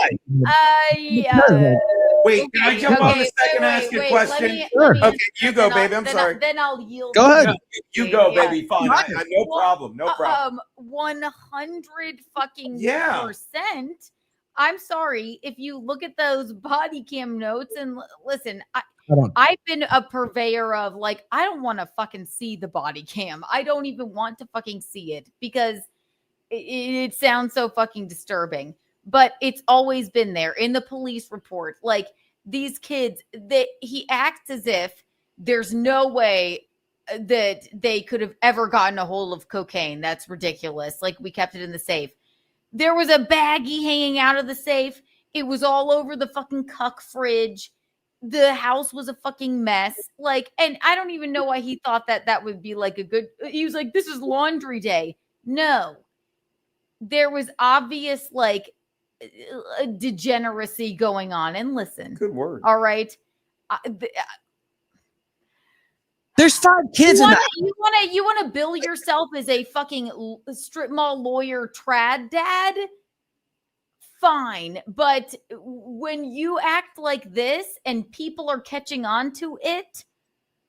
Wait, Okay, can I jump on a second and ask you a question? Okay, you go, baby. I'm sorry. Then I'll yield. Go ahead. No, you go, baby. Fine. No problem. No problem. 100 fucking Yeah. %. I'm sorry if you look at those body cam notes and listen. I've been a purveyor of like, I don't want to fucking see the body cam. I don't even want to fucking see it because it sounds so fucking disturbing. But it's always been there in the police report. Like, these kids, he acts as if there's no way that they could have ever gotten a hold of cocaine. That's ridiculous. Like, we kept it in the safe. There was a baggie hanging out of the safe. It was all over the fucking cuck fridge. The house was a fucking mess. Like, and I don't even know why he thought that would be like he was like, this is laundry day. No. There was obvious, like, degeneracy going on. And listen, Good word. all right, there's 5 kids in that. You want to bill yourself as a fucking strip mall lawyer trad dad? Fine, but when you act like this and people are catching on to it,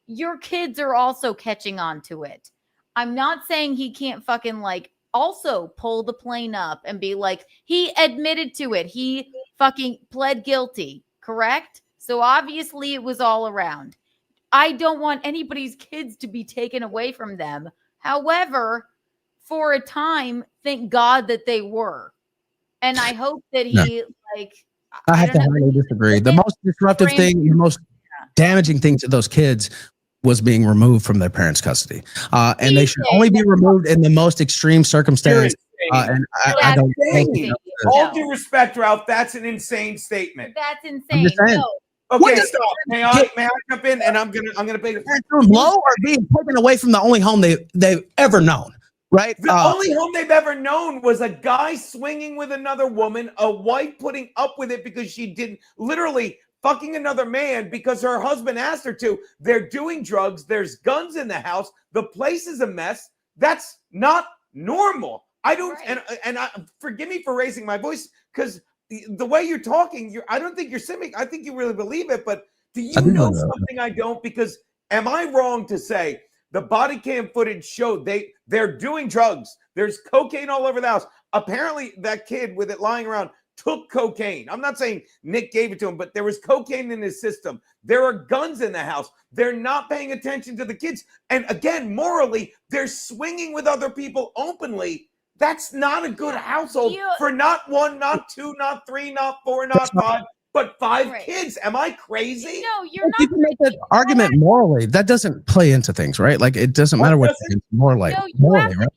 your kids are also catching on to it. I'm not saying he can't fucking like also pull the plane up and be like, he admitted to it. He fucking pled guilty, correct? So obviously it was all around. I don't want anybody's kids to be taken away from them. However, for a time, thank God that they were. And I hope that he, I have to highly disagree. The most disruptive thing, the most damaging thing to those kids was being removed from their parents' custody. And they should only be removed in the most extreme circumstance. And I don't think all due respect, Ralph, that's an insane statement. That's insane. No. Okay, stop. May I jump in? And I'm gonna pay the low or being taken away from the only home they've ever known. Right. The only home they've ever known was a guy swinging with another woman, a wife putting up with it because she didn't, literally fucking another man because her husband asked her to. They're doing drugs. There's guns in the house. The place is a mess. That's not normal. I don't, and forgive me for raising my voice because the way you're talking, I don't think you're cynic. I think you really believe it. But do you know something I don't? Because am I wrong to say the body cam footage showed they're doing drugs? There's cocaine all over the house. Apparently, that kid with it lying around took cocaine. I'm not saying Nick gave it to him, but there was cocaine in his system. There are guns in the house. They're not paying attention to the kids. And again, morally, they're swinging with other people openly. That's not a good household for not one, not two, not three, not four, not five, but five kids. Am I crazy? No, you're not. You can make that argument morally. That doesn't play into things, right? Like it doesn't matter what it's morally. No, morally, right?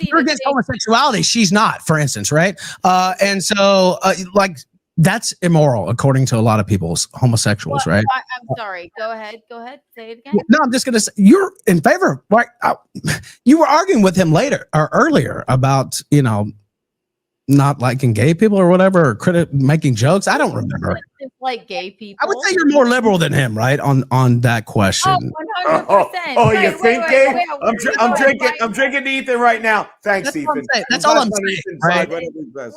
You're against homosexuality. She's not, for instance, right? And so, like, that's immoral according to a lot of people's homosexuals, right? I'm sorry. Go ahead. Say it again. No, I'm just going to say you're in favor. Right? You were arguing with him earlier about, not liking gay people or whatever, or making jokes. I don't remember. Like gay people. I would say you're more liberal than him, right? On that question. Oh, 100%. You think, Gabe? I'm drinking Ethan right now. Thanks, Ethan. That's all I'm saying. Right? That's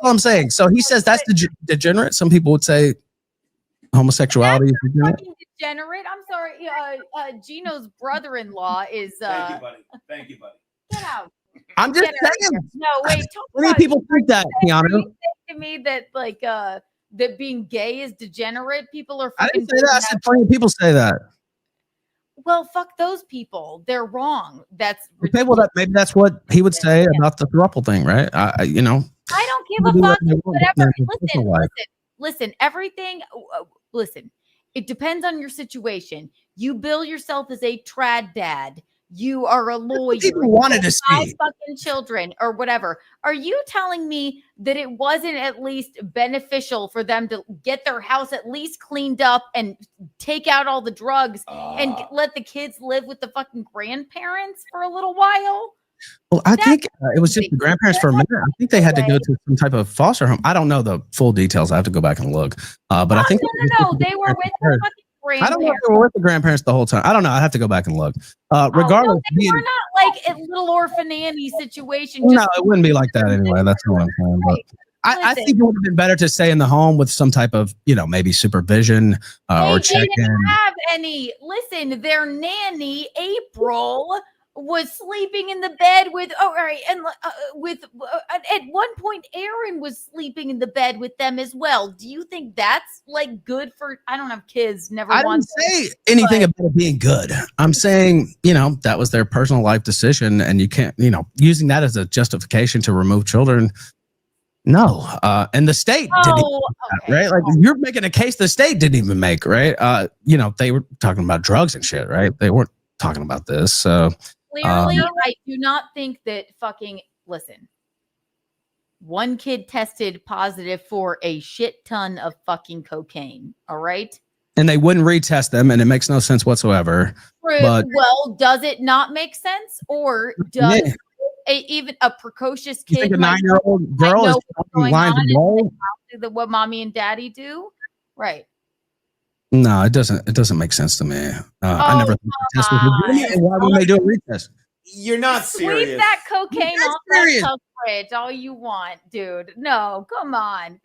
all I'm saying. So he says that's degenerate. Some people would say homosexuality is degenerate. I'm sorry. Gino's brother-in-law is. Thank you, buddy. Get out. I'm just saying. No, wait. Many people think that, Keanu. To me, that that being gay is degenerate. People are. I didn't say that. I said plenty of people say that. Well, fuck those people. They're wrong. That's okay. Well, maybe that's what he would say about the throuple thing, right? I don't give a fuck. Whatever. Listen. Everything. Listen. It depends on your situation. You bill yourself as a trad dad. You are a lawyer. People wanted to see 5 fucking children or whatever. Are you telling me that it wasn't at least beneficial for them to get their house at least cleaned up and take out all the drugs and let the kids live with the fucking grandparents for a little while? Well, I think it was just the grandparents for a minute. I think they had to go to some type of foster home. I don't know the full details. I have to go back and look. But I think no. They were with their fucking. I don't know if they were with the grandparents the whole time. I don't know. I have to go back and look. Regardless, they were not like a little orphan Annie situation. No, it wouldn't be like that anyway. That's what I'm saying. But I think it would have been better to stay in the home with some type of, maybe supervision or check-in. They didn't have any. Listen, their nanny April was sleeping in the bed with at one point Aaron was sleeping in the bed with them as well. Do you think that's like good for? I don't have kids. I didn't say anything about it being good. I'm saying that was their personal life decision, and you can't using that as a justification to remove children. No, and the state didn't even that, right? Like you're making a case the state didn't even make, right? They were talking about drugs and shit, right? They weren't talking about this. So clearly, I do not think that listen. One kid tested positive for a shit ton of fucking cocaine. All right. And they wouldn't retest them, and it makes no sense whatsoever. But, well, does it not make sense, or does even a precocious kid, you think a 9-year-old girl is blind to what mommy and daddy do? Right. No, it doesn't. It doesn't make sense to me. I never thought the test was legitimate. Why wouldn't they do a retest? You're not serious. Sweep that cocaine off that tub fridge all you want, dude. No, come on.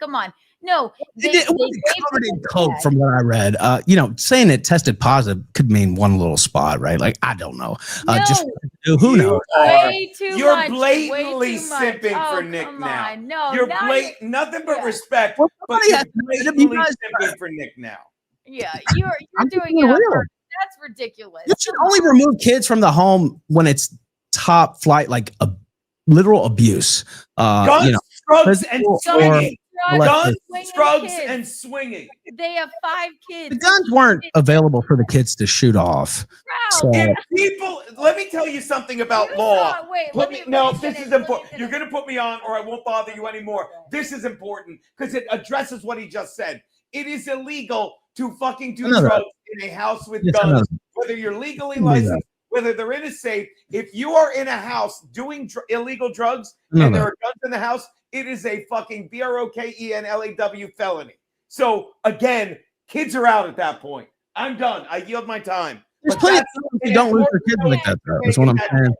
No, it was covered in coke from what I read. Saying it tested positive could mean one little spot, right? Like I don't know. Just who knows? You're blatantly simping for Nick now. No, you're nothing but respect, but you're blatantly simping for Nick now. Yeah, you're doing it. That's ridiculous. You should only remove kids from the home when it's top flight, like a literal abuse. Guns, drugs, and swinging. Guns, drugs, and swinging. They have 5 kids. The guns weren't available for the kids to shoot off. So. Let me tell you something about law. This is important. You're going to put me on, or I won't bother you anymore. This is important because it addresses what he just said. It is illegal to fucking do drugs in a house with guns, whether you're legally licensed, whether they're in a safe. If you are in a house doing illegal drugs and there are guns in the house, it is a fucking BROKENLAW felony. So again, kids are out at that point. I'm done. I yield my time. There's plenty of people who don't lose their kids like that, though. That's what I'm saying.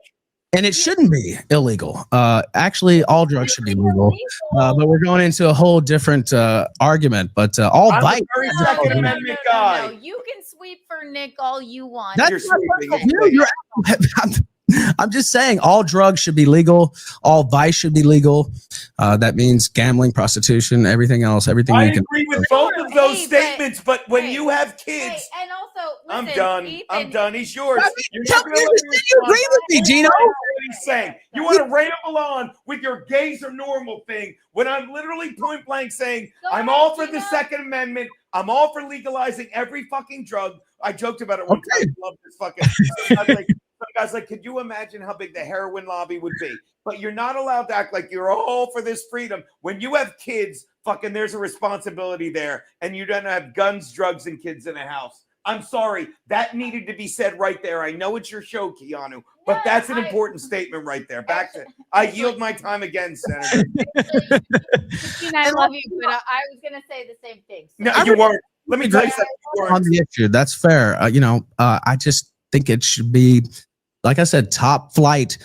And it shouldn't be illegal. Actually, all drugs should be legal. But we're going into a whole different argument. But all I'm vice. a very Second Amendment guy. No. You can sweep for Nick all you want. That's You're sweeping it. I'm just saying all drugs should be legal. All vice should be legal. That means gambling, prostitution, everything else. Everything I you can. agree with both of those Hey, statements, but when hey, you have kids, and also, I'm listen, done. Ethan, I'm done. He's yours. You're Tell not me gonna let me you agree with me, respond. Gino. I know what he's saying. You want to ramble on with your gays are normal thing when I'm literally point blank saying I'm all for the Second Amendment. I'm all for legalizing every fucking drug. I joked about it one time. I love this fucking. Some guys like, could you imagine how big the heroin lobby would be? But you're not allowed to act like you're all for this freedom. When you have kids, fucking there's a responsibility there. And you don't have guns, drugs, and kids in a house. I'm sorry. That needed to be said right there. I know it's your show, Keanu, but that's an important statement right there. Back to, I yield my time again, Senator. I love you, but I was going to say the same thing. So. No, you weren't. Let me tell you something. On the issue, that's fair. I just think it should be, like I said, top flight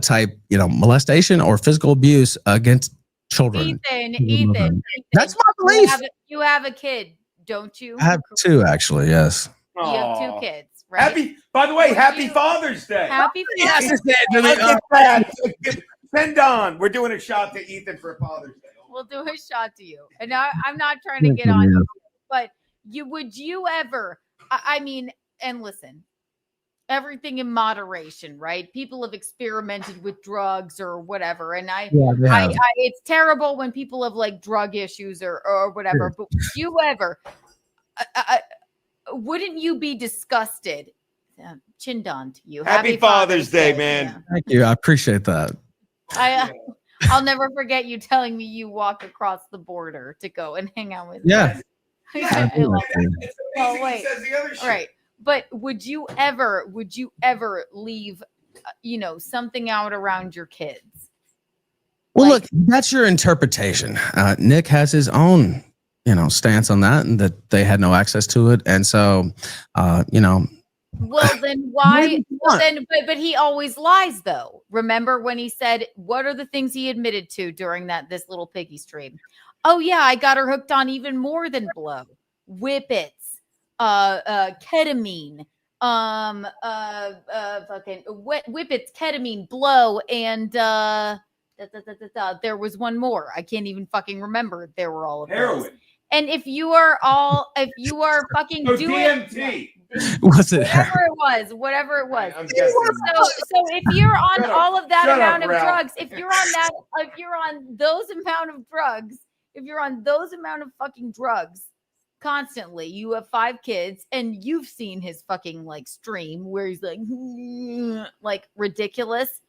type, molestation or physical abuse against children. Ethan, that's my belief. You have a kid, don't you? I have two, actually. Yes. You have two kids, right? By the way, happy Father's Day. Happy Father's Day. Send on. We're doing a shot to Ethan for Father's Day. We'll do a shot to you. And I'm not trying to get on you, but would you ever, I mean, and listen, everything in moderation, right? People have experimented with drugs or whatever. And it's terrible when people have like drug issues or whatever, but would you ever, wouldn't you be disgusted? Chin-don to you. Happy Father's Day, man. Yeah. Thank you. I appreciate that. I'll never forget you telling me you walk across the border to go and hang out with me. Yeah. Oh, wait. All right. But would you ever leave, something out around your kids? Well, look, that's your interpretation. Nick has his own, stance on that, and that they had no access to it. And so, Well, then why? But he always lies, though. Remember when he said, what are the things he admitted to during this little piggy stream? Oh, yeah, I got her hooked on even more than blow. Whippets, ketamine, fucking whippets, ketamine, blow, and there was one more. I can't even fucking remember. There were all of heroin. Those. And if you are fucking doing DMT. Was it whatever it was. I'm guessing. So if you're on all of that amount of Ralph. drugs, if you're on those amount of fucking drugs constantly, you have 5 kids and you've seen his fucking stream where he's like ridiculous.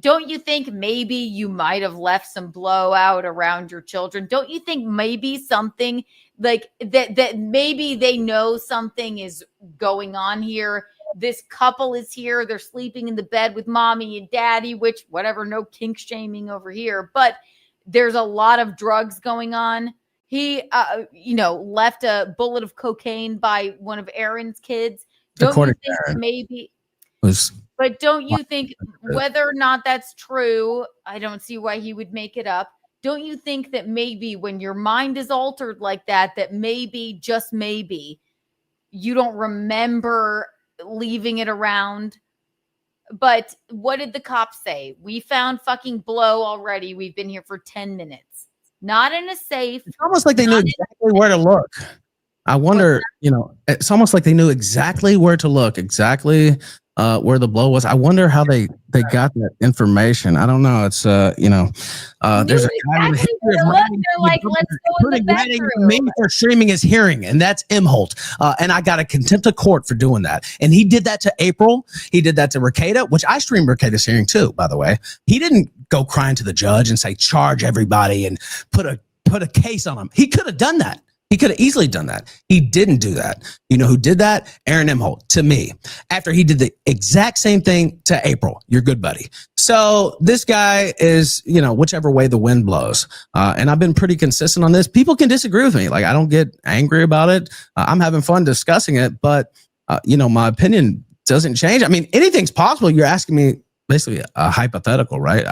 Don't you think maybe you might have left some blowout around your children? Don't you think maybe something like that maybe they know something is going on here? This couple is here. They're sleeping in the bed with mommy and daddy, which whatever, no kink shaming over here. But there's a lot of drugs going on. He, left a bullet of cocaine by one of Aaron's kids. Don't you think maybe... But don't you think, whether or not that's true, I don't see why he would make it up. Don't you think that maybe when your mind is altered like that maybe, just maybe, you don't remember leaving it around? But what did the cops say? We found fucking blow already. We've been here for 10 minutes. Not in a safe. It's almost like they knew exactly where to look. I wonder, it's almost like they knew exactly where to look, exactly where the blow was. I wonder how they got that information. I don't know. It's there's a guy with a history of writing. They're like, let's go in the bedroom. Me for streaming his hearing, and that's Imholt. And I got a contempt of court for doing that. And he did that to April. He did that to Rekieta, which I streamed Rekieta's hearing too, by the way. He didn't go crying to the judge and say charge everybody and put a case on him. He could have done that. He could have easily done that. He didn't do that. You know who did that? Aaron Imholt, to me. After he did the exact same thing to April, your good buddy. So this guy is, whichever way the wind blows. And I've been pretty consistent on this. People can disagree with me. Like, I don't get angry about it. I'm having fun discussing it. But, my opinion doesn't change. I mean, anything's possible. You're asking me basically a hypothetical, right?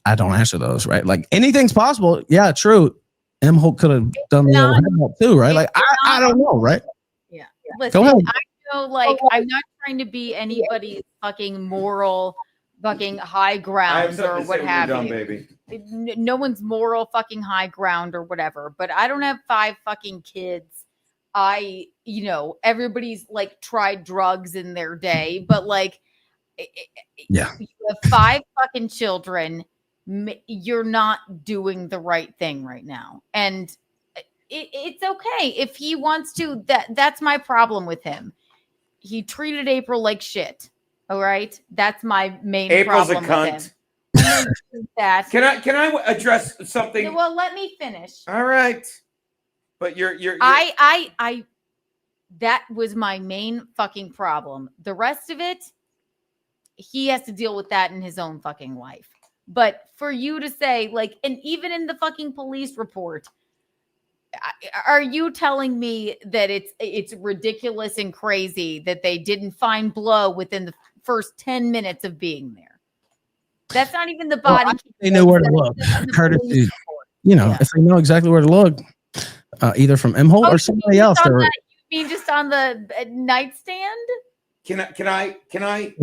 I don't answer those, right? Like anything's possible. Yeah, true. M. Holt could have done the old headbutt too, right? Like I don't know, right? Yeah. Listen, Go ahead. I know, like, I'm not trying to be anybody's fucking moral fucking high ground or what have you. Baby. No one's moral fucking high ground or whatever, but I don't have 5 fucking kids. Everybody's like tried drugs in their day, but like, yeah, you have 5 fucking children. You're not doing the right thing right now. And it's okay if he wants to. That's my problem with him. He treated April like shit. All right, that's my main April's problem a cunt. with him. That. Can I address something? Well, let me finish. All right, but you're I that was my main fucking problem. The rest of it, he has to deal with that in his own fucking life. But for you to say, like, and even in the fucking police report, are you telling me that it's ridiculous and crazy that they didn't find blow within the first 10 minutes of being there? That's not even the body. Well, they knew where to look. Courtesy, if they know exactly where to look, either from M. Holt or somebody else. You mean just on the nightstand? Can I please?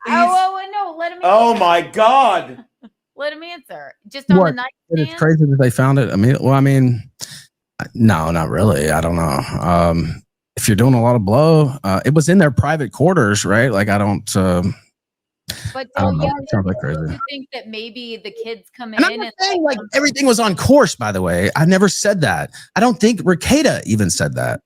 Oh no, let him answer. Oh my God. Let him answer. Just on the nightstand. It's crazy that they found it. No, not really. I don't know. If you're doing a lot of blow, it was in their private quarters, right? Like I don't. But I don't know. It sounds like crazy. You think that maybe the kids come and in I'm saying, like everything was on course. By the way, I never said that. I don't think Rekieta even said that.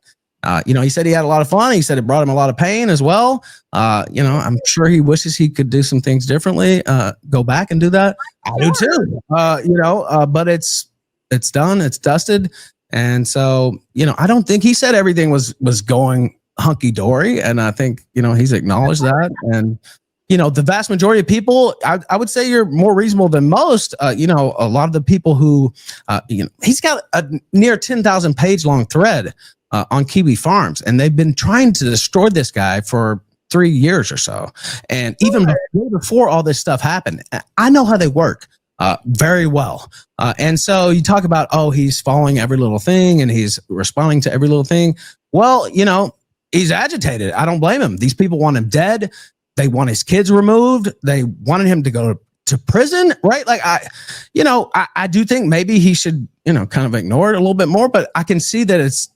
He said he had a lot of fun. He said it brought him a lot of pain as well. I'm sure he wishes he could do some things differently. Go back and do that. I do too. But it's done. It's dusted. And so, I don't think he said everything was going hunky dory. And I think, he's acknowledged that. And, the vast majority of people, I would say you're more reasonable than most. A lot of the people who, he's got a near 10,000 page long thread on Kiwi Farms, and they've been trying to destroy this guy for 3 years or so. And even before all this stuff happened, I know how they work very well. And so you talk about, he's following every little thing and he's responding to every little thing. Well, he's agitated. I don't blame him. These people want him dead. They want his kids removed. They wanted him to go to prison, right? Like I do think maybe he should, kind of ignore it a little bit more, but I can see that it's,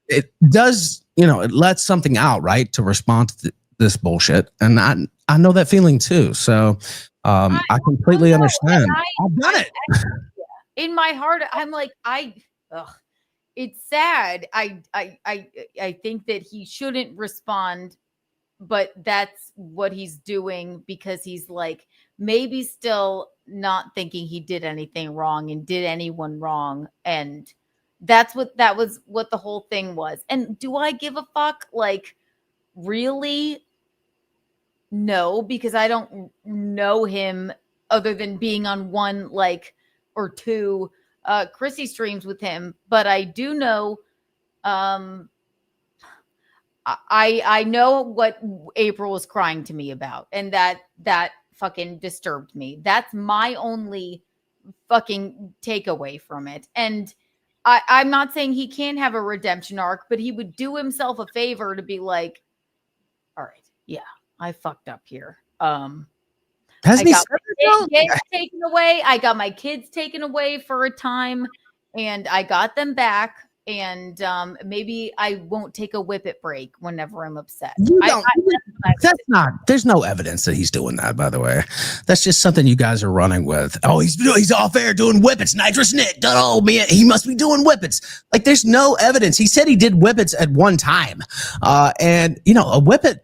it does, it lets something out, right? To respond to this bullshit. And I know that feeling too. So I completely understand. I've done it. In my heart, I'm like, it's sad. I think that he shouldn't respond, but that's what he's doing because he's like, maybe still not thinking he did anything wrong and did anyone wrong. And that was what the whole thing was. And do I give a fuck? Like, really? No, because I don't know him other than being on one, like, or two Chrissy streams with him. But I do know, I know what April was crying to me about, and that fucking disturbed me. That's my only fucking takeaway from it. And I'm not saying he can't have a redemption arc, but he would do himself a favor to be like, all right, yeah, I fucked up here. Hasn't he said kids taken away. I got my kids taken away for a time, and I got them back. And maybe I won't take a whippet break whenever I'm upset. There's no evidence that he's doing that, by the way. That's just something you guys are running with. Oh, he's off air doing whippets. Nitrous Nick. Oh, man, he must be doing whippets. Like, there's no evidence. He said he did whippets at one time. And, a whippet,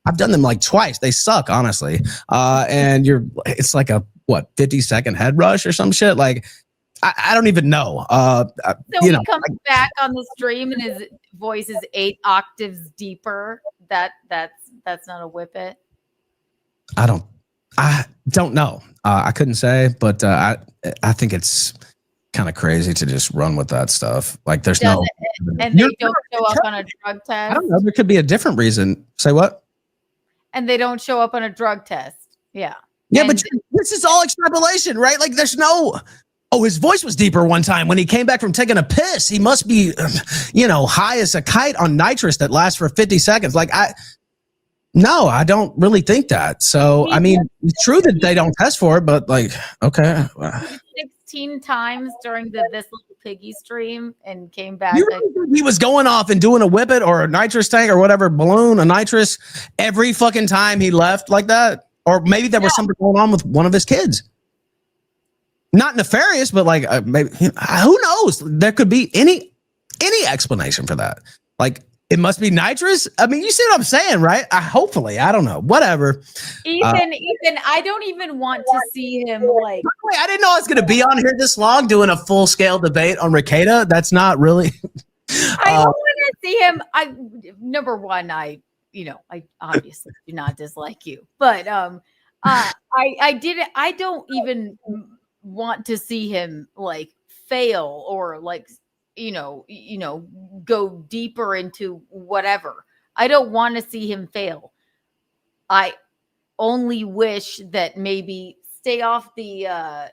I've done them like twice. They suck, honestly. And it's like a, 50-second head rush or some shit? Like, I don't even know. So he comes back on the stream and his voice is 8 octaves deeper. That's not a whippet. I don't know. I couldn't say, but I think it's kind of crazy to just run with that stuff. Like there's and they don't show up on a drug test. I don't know. There could be a different reason. Say what? and they don't show up on a drug test. Yeah. Yeah, And but this is all extrapolation, right? Like there's no, oh, his voice was deeper one time when he came back from taking a piss. He must be, high as a kite on nitrous that lasts for 50 seconds. Like no, I don't really think that. So, I mean, it's true that they don't test for it, but like, okay. 16 times during this little piggy stream and came back. You really think he was going off and doing a whippet or a nitrous tank or whatever, balloon, a nitrous every fucking time he left like that? Or maybe there was something going on with one of his kids. Not nefarious, but like maybe who knows? There could be any explanation for that. Like it must be nitrous. I mean, you see what I'm saying, right? Hopefully, I don't know. Whatever. Ethan, I don't even want to see him like. Wait, I didn't know I was going to be on here this long doing a full scale debate on Rekieta. That's not really. I don't want to see him. Number one, I obviously do not dislike you, but I don't even want to see him like fail or like go deeper into whatever. I don't want to see him fail. I only wish that maybe stay off the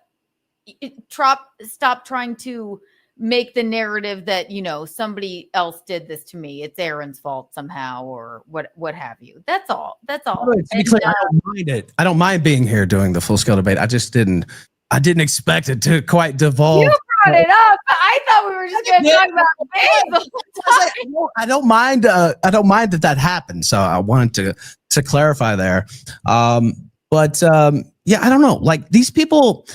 stop trying to make the narrative that somebody else did this to me. It's Aaron's fault somehow or what have you. That's all. To be clear, I don't mind it. I don't mind being here doing the full scale debate. I didn't expect it to quite devolve. You brought it up. I thought we were just going to talk about baseball. I don't mind. I don't mind that happened. So I wanted to clarify there. But I don't know. Like these people,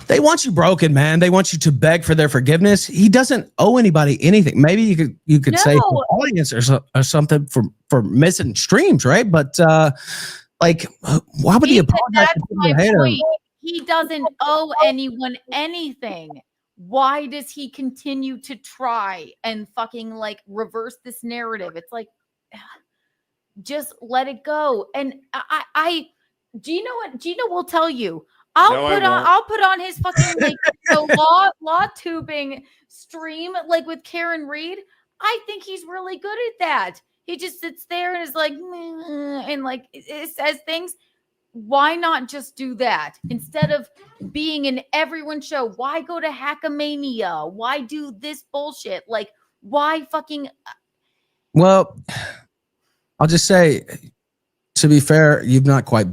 they want you broken, man. They want you to beg for their forgiveness. He doesn't owe anybody anything. Maybe you could say for the audience or something for missing streams, right? But like, why would he apologize to the hater? He doesn't owe anyone anything. Why does he continue to try and fucking like reverse this narrative? It's like, just let it go. And Gino will tell you. I'll put on his fucking like law tubing stream like with Karen Reed. I think he's really good at that. He just sits there and is like, and like it says things. Why not just do that instead of being in everyone's show? Why go to Hackamania? Why do this bullshit? Like, why fucking? Well, I'll just say, to be fair, you've not quite,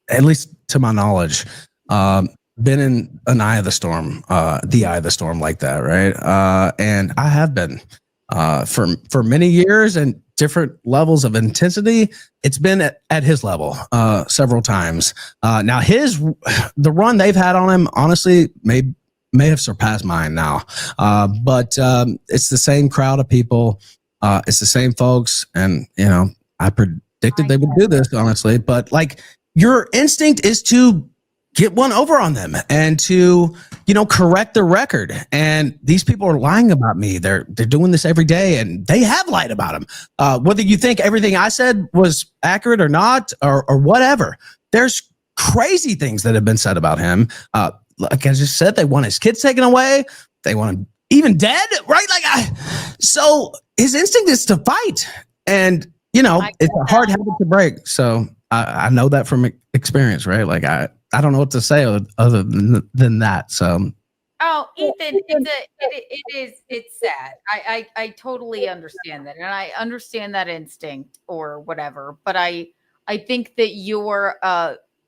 at least to my knowledge, been in the eye of the storm like that, right? And I have been for many years and different levels of intensity. It's been at his level several times. Now the run they've had on him, honestly, may have surpassed mine now. But it's the same crowd of people. It's the same folks. And, I predicted they would do this, honestly. But like your instinct is to get one over on them and to, correct the record. And these people are lying about me. They're doing this every day and they have lied about him. Whether you think everything I said was accurate or not, or whatever, there's crazy things that have been said about him. Like I just said, they want his kids taken away. They want him even dead, right? So his instinct is to fight. And, it's a hard habit to break. So I know that from experience, right? Like I don't know what to say other than that. So, Ethan, it's sad. I totally understand that, and I understand that instinct or whatever. But I think that you're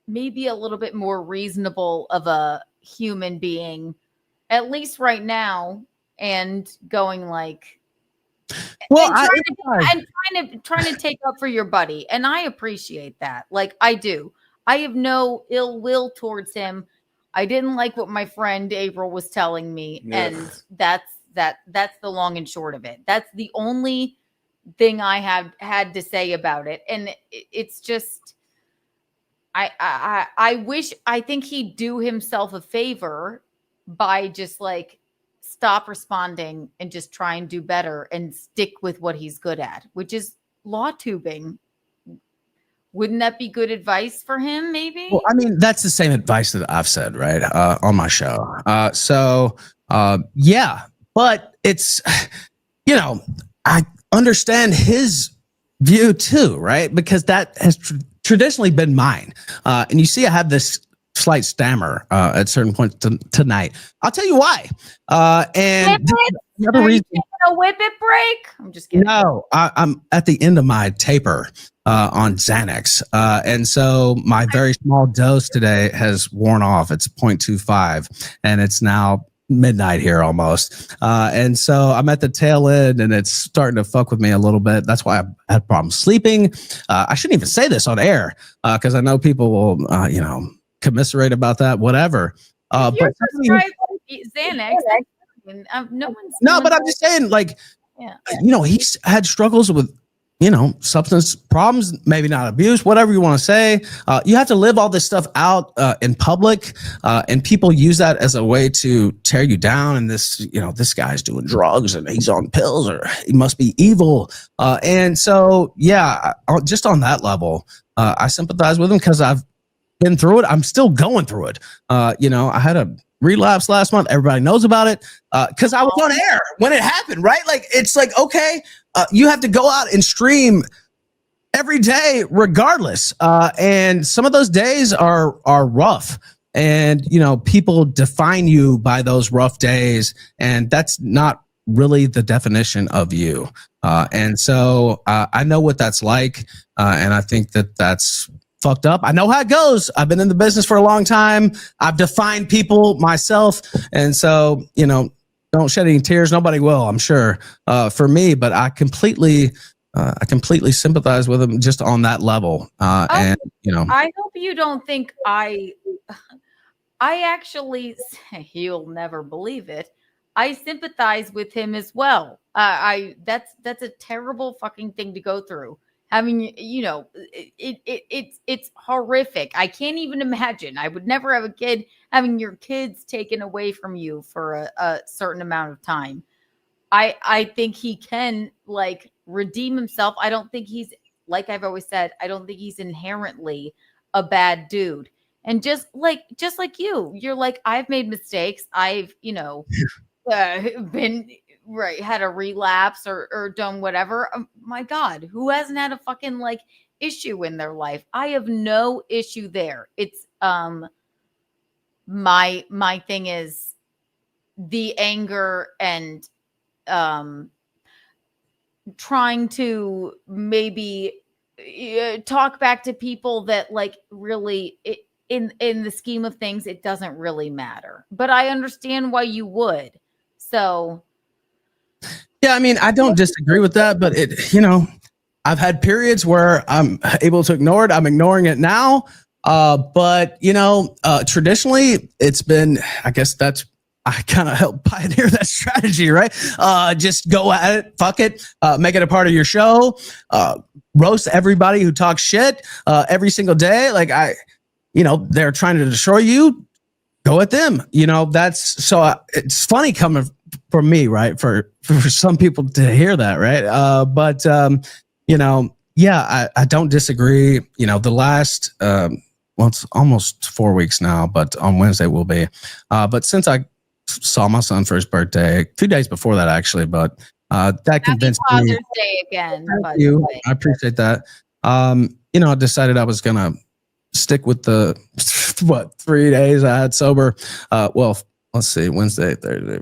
maybe a little bit more reasonable of a human being, at least right now, and going like. Well, trying to take up for your buddy, and I appreciate that. Like I do. I have no ill will towards him. I didn't like what my friend April was telling me, and that's the long and short of it. That's the only thing I have had to say about it, and it's just I think he'd do himself a favor by just like stop responding and just try and do better and stick with what he's good at, which is law tubing. Wouldn't that be good advice for him, maybe? Well, I mean, that's the same advice that I've said, right, on my show. Yeah, but it's, I understand his view too, right? Because that has traditionally been mine. And you see, I have this slight stammer at certain points tonight. I'll tell you why. And the other reason, a whip it break? I'm just kidding. No, I'm at the end of my taper on Xanax. And so my very small dose today has worn off. It's 0.25 and it's now midnight here almost. And so I'm at the tail end and it's starting to fuck with me a little bit. That's why I had problems sleeping. I shouldn't even say this on air because I know people will, commiserate about that, whatever. But prescribed Xanax. But I'm just saying, like, he's had struggles with, substance problems, maybe not abuse, whatever you want to say. You have to live all this stuff out in public, and people use that as a way to tear you down. And this guy's doing drugs and he's on pills or he must be evil. And so, just on that level, I sympathize with him because I've been through it. I'm still going through it. I had a relapse last month. Everybody knows about it because I was on air when it happened, right? Like, it's like, okay, you have to go out and stream every day regardless. And some of those days are rough. And, people define you by those rough days. And that's not really the definition of you. And so I know what that's like. And I think that that's fucked up. I know how it goes. I've been in the business for a long time. I've defined people myself. And so, don't shed any tears. Nobody will, I'm sure, for me, but I completely sympathize with him just on that level. I hope you don't think I actually, you'll never believe it, I sympathize with him as well. That's a terrible fucking thing to go through. Having, it's horrific. I can't even imagine. I would never have a kid having your kids taken away from you for a certain amount of time. I think he can redeem himself. I don't think he's, like I've always said, I don't think he's inherently a bad dude. And just like you're like, I've made mistakes. I've, been had a relapse or done whatever. My God, who hasn't had a fucking issue in their life? I have no issue there. It's my thing is the anger and trying to maybe talk back to people that really in the scheme of things it doesn't really matter. But I understand why you would. So yeah, I mean, I don't disagree with that, but I've had periods where I'm able to ignore it. I'm ignoring it now. But traditionally it's been, I guess I kind of helped pioneer that strategy, right? Just go at it, fuck it, make it a part of your show, roast everybody who talks shit, every single day. They're trying to destroy you. Go at them. It's funny coming from me, right? For some people to hear that, right? I don't disagree. The last, it's almost 4 weeks now, but on Wednesday will be. But since I saw my son for his birthday, 2 days before that, actually, but that convinced me. Father's Day again. Thank you. I appreciate that. I decided I was going to stick with the, 3 days I had sober. Let's see, Wednesday, Thursday.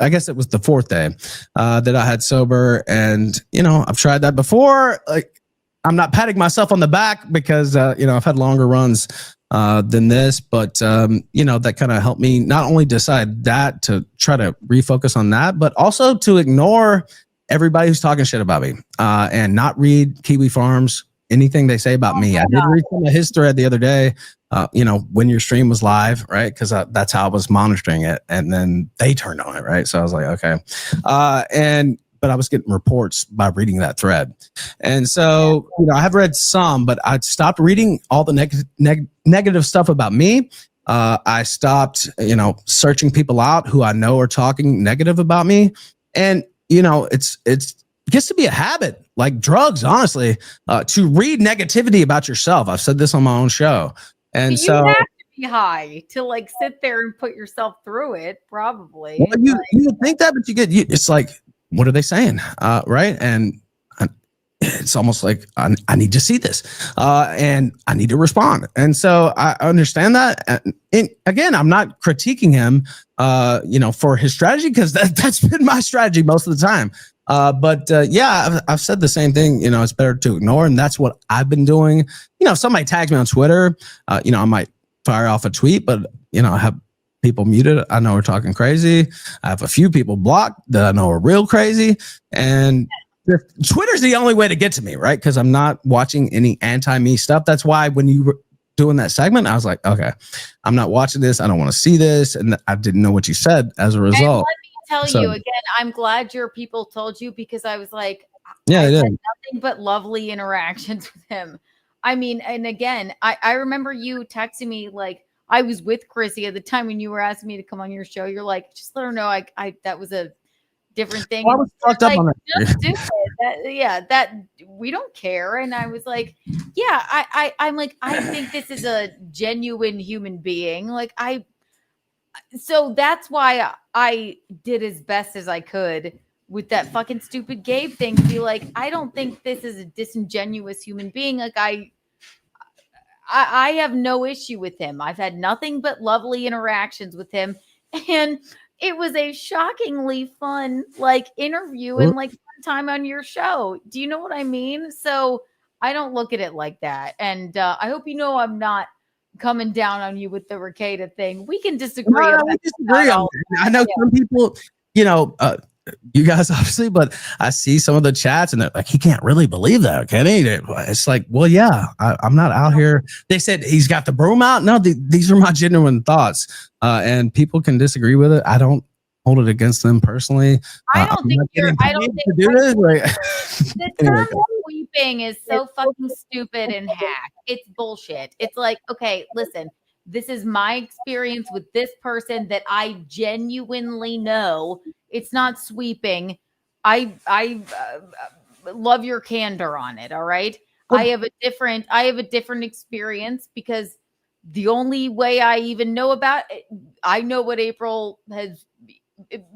I guess it was the 4th day that I had sober. And, I've tried that before. I'm not patting myself on the back because, I've had longer runs than this. But, that kind of helped me not only decide that to try to refocus on that, but also to ignore everybody who's talking shit about me and not read Kiwi Farms, anything they say about me. I did read some of his thread the other day. When your stream was live, right? Because that's how I was monitoring it, and then they turned on it, right? So I was like, okay, but I was getting reports by reading that thread, and so I have read some, but I stopped reading all the negative stuff about me. I stopped, searching people out who I know are talking negative about me, and it gets to be a habit, like drugs, honestly, to read negativity about yourself. I've said this on my own show. And you have to be high to sit there and put yourself through it, probably. Well, you think that, but it's like, what are they saying? Right. And it's almost like I need to see this, and I need to respond. And so I understand that. And again, I'm not critiquing him, for his strategy, because that's been my strategy most of the time. But I've said the same thing. It's better to ignore, and that's what I've been doing. If somebody tags me on Twitter, I might fire off a tweet, but I have people muted. I know we're talking crazy. I have a few people blocked that I know are real crazy, and Twitter's the only way to get to me, right? Because I'm not watching any anti-me stuff. That's why when you were doing that segment, I was like, okay, I'm not watching this. I don't want to see this. And I didn't know what you said as a result. And let me tell you again, I'm glad your people told you, because I was like, yeah, I had nothing but lovely interactions with him. I mean, and again, I remember you texting me, like, I was with Chrissy at the time when you were asking me to come on your show. You're like, just let her know I that was a different thing. Well, I was fucked up on that. Just do it. That we don't care. And I was like, yeah, I'm like, I think this is a genuine human being. Like so that's why I did as best as I could with that fucking stupid Gabe thing, to be like, I don't think this is a disingenuous human being. Like I have no issue with him. I've had nothing but lovely interactions with him. And it was a shockingly fun interview and fun time on your show. Do you know what I mean? So I don't look at it like that. And I hope I'm not coming down on you with the Rekieta thing. We can disagree. No, we disagree on it. I know some people, you guys obviously, but I see some of the chats and they're like, he can't really believe that, can he? It's like, well, yeah, I'm not out here. They said he's got the broom out. No, these are my genuine thoughts, and people can disagree with it. I don't hold it against them personally. I don't think the term sweeping is so fucking stupid and hack. It's bullshit. It's like, okay, listen, this is my experience with this person that I genuinely know. It's not sweeping. I love your candor on it. All right. I have a different experience, because the only way I even know about it, I know what April has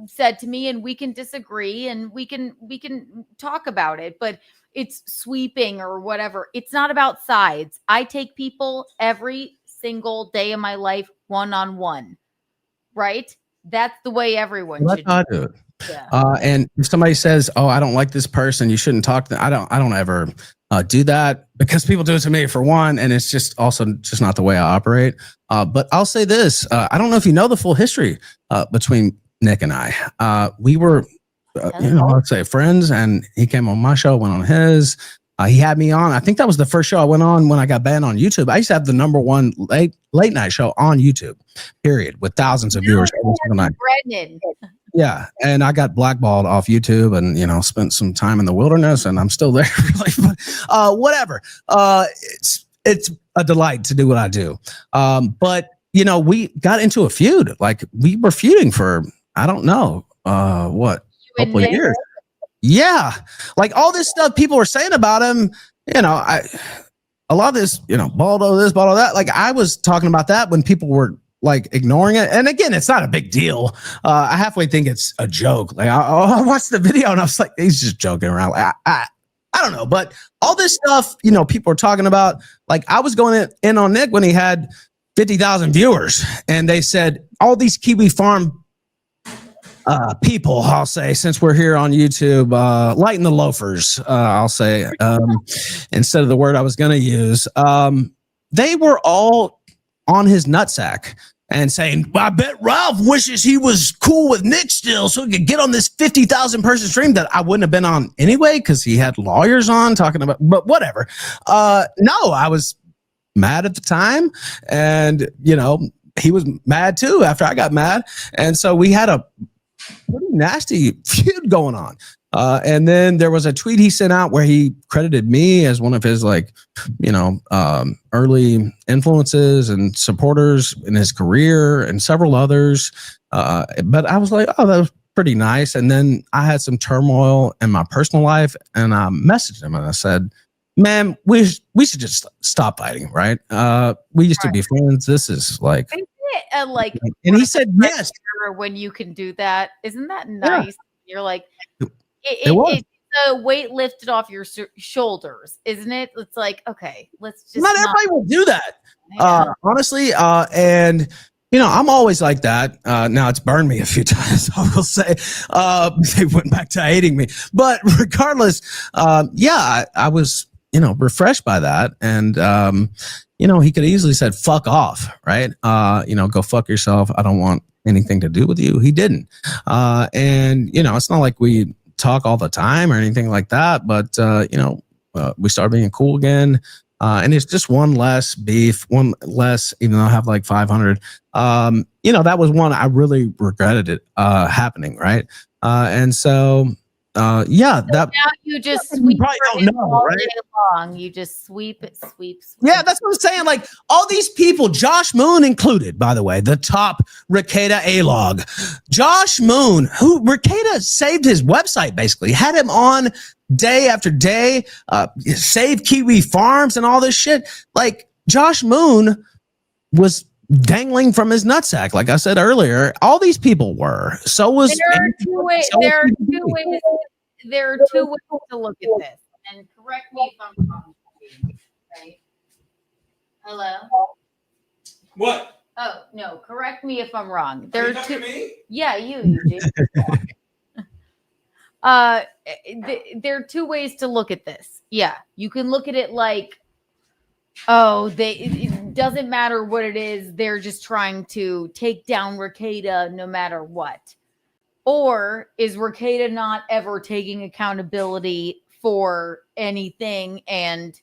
said to me, and we can disagree and we can talk about it, but it's sweeping or whatever. It's not about sides. I take people every single day of my life one-on-one, right? That's the way everyone should do it. Yeah. And if somebody says, "Oh, I don't like this person," you shouldn't talk to them. I don't ever do that, because people do it to me, for one, and it's just also just not the way I operate. But I'll say this: I don't know if you know the full history between Nick and I. We were, let's say friends, and he came on my show, went on his. He had me on. I think that was the first show I went on when I got banned on YouTube. I used to have the #1 late night show on YouTube, period, with thousands of viewers every single night. Yeah, and I got blackballed off YouTube, and spent some time in the wilderness, and I'm still there. Really, but whatever. It's a delight to do what I do. But we got into a feud. Like, we were feuding for I don't know a couple of years. Yeah, like all this stuff people were saying about him, a lot of this, Baldo this, Baldo that. Like, I was talking about that when people were like ignoring it. And again, it's not a big deal. I halfway think it's a joke. Like, I watched the video and I was like, he's just joking around. Like, I don't know, but all this stuff, people are talking about. Like, I was going in on Nick when he had 50,000 viewers, and they said all these Kiwi Farm people, I'll say, since we're here on YouTube, lighten the loafers, I'll say, instead of the word I was going to use. They were all on his nutsack and saying, well, I bet Ralph wishes he was cool with Nick still, so he could get on this 50,000 person stream that I wouldn't have been on anyway, because he had lawyers on talking about, but whatever. No, I was mad at the time, and he was mad too after I got mad, and so we had a pretty nasty feud going on. And then there was a tweet he sent out where he credited me as one of his early influences and supporters in his career, and several others. But I was like, oh, that was pretty nice. And then I had some turmoil in my personal life, and I messaged him and I said, man, we should just stop fighting, right? We used to be friends. This is like, and he said yes. When you can do that, isn't that nice? Yeah. You're like, it's the weight lifted off your shoulders, isn't it? It's like, okay, let's just not everybody will do that. Honestly, and I'm always like that. Now it's burned me a few times, I will say. They went back to hating me. But regardless, I was, refreshed by that. And, he could easily said, fuck off, right? Go fuck yourself. I don't want anything to do with you. He didn't. And, it's not like we talk all the time or anything like that. But, we started being cool again. And it's just one less beef, one less, even though I have like 500. That was one I really regretted it happening, right? And so that now you just sweep. You probably don't know, right? Day long. You just sweep. Yeah, that's what I'm saying. Like all these people, Josh Moon included, by the way, the top Rekieta A-log. Josh Moon, who Rekieta saved his website, basically had him on day after day, save Kiwi Farms and all this shit. Like Josh Moon was dangling from his nutsack, like I said earlier. All these people were. So was there are two ways to look at this. And correct me if I'm wrong. Right? Hello? What? Oh no, correct me if I'm wrong. Are you talking to me? Yeah, you do. There are two ways to look at this. Yeah, you can look at it like, it doesn't matter what it is. They're just trying to take down Rekieta no matter what. Or is Rekieta not ever taking accountability for anything and,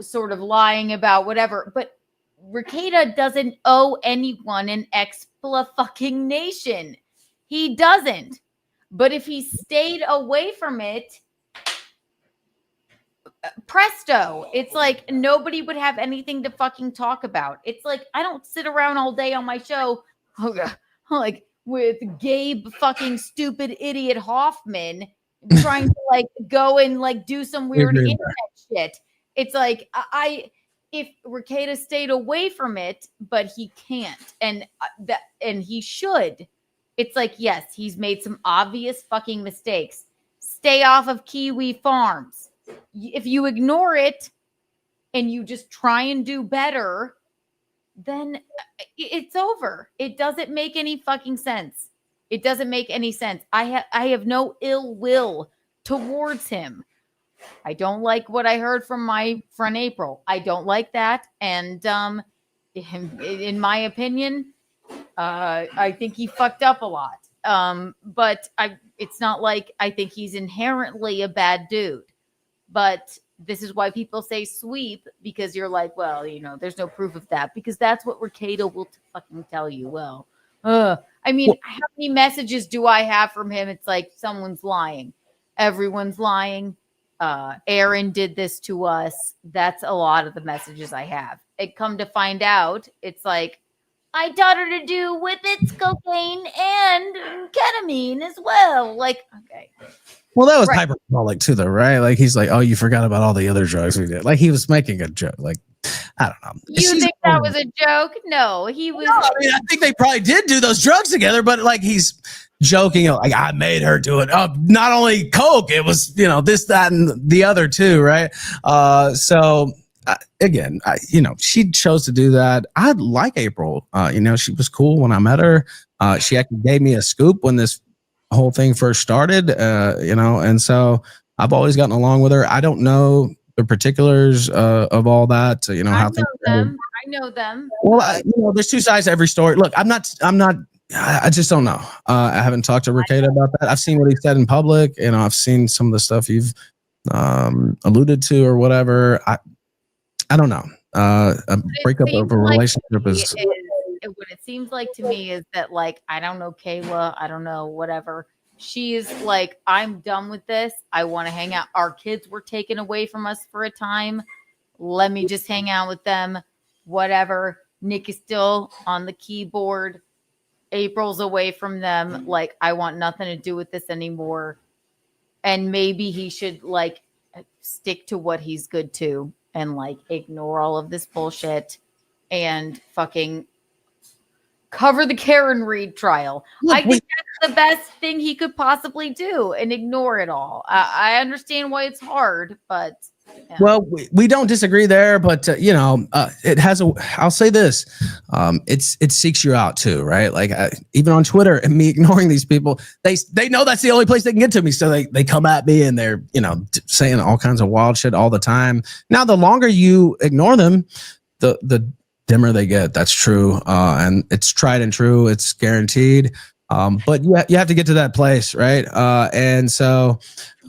sort of lying about whatever? But Rekieta doesn't owe anyone an fucking nation. He doesn't. But if he stayed away from it, presto, it's like nobody would have anything to fucking talk about. It's like I don't sit around all day on my show like with Gabe fucking stupid idiot Hoffman trying to go and do some weird internet shit. It's like if Rekieta stayed away from it, but he can't, and he should. It's like, yes, he's made some obvious fucking mistakes. Stay off of Kiwi Farms. If you ignore it and you just try and do better, then it's over. It doesn't make any fucking sense. It doesn't make any sense. I have no ill will towards him. I don't like what I heard from my friend April. I don't like that. And in my opinion, I think he fucked up a lot. But it's not like I think he's inherently a bad dude. But this is why people say sweep, because you're like, well, there's no proof of that, because that's what Rekieta will fucking tell you. Well, how many messages do I have from him? It's like someone's lying. Everyone's lying. Aaron did this to us. That's a lot of the messages I have. It come to find out, it's like, I taught her to do whippets, cocaine, and ketamine as well. Like, okay. Well, that was hyperbolic too, though, right? Like he's like, "Oh, you forgot about all the other drugs we did." Like he was making a joke. Like, I don't know. You think that was a joke? No, he was. No, I think they probably did do those drugs together, but like he's joking, like I made her do it. Not only coke, it was this, that, and the other too, right? Again, she chose to do that. I like April. She was cool when I met her. She actually gave me a scoop when this whole thing first started, and so I've always gotten along with her. I don't know the particulars of all that, how things I know them. Well, there's two sides to every story. Look, I just don't know. I haven't talked to Rekieta about that. I've seen what he said in public. I've seen some of the stuff you've alluded to or whatever. I don't know. A breakup of a relationship is what it seems like to me is that, like, I don't know Kayla, I don't know, whatever. She's like, I'm done with this. I want to hang out. Our kids were taken away from us for a time. Let me just hang out with them. Whatever. Nick is still on the keyboard. April's away from them. Like, I want nothing to do with this anymore. And maybe he should stick to what he's good to and ignore all of this bullshit and fucking cover the Karen Reed trial. Look, I think that's the best thing he could possibly do and ignore it all. I understand why it's hard, but yeah. Well, we don't disagree there, but it has I'll say this, it seeks you out too, right? Like even on Twitter and me ignoring these people, they know that's the only place they can get to me, so they come at me and they're saying all kinds of wild shit all the time. Now, the longer you ignore them, the dimmer they get. That's true, and it's tried and true. It's guaranteed. But you have to get to that place, right? And so,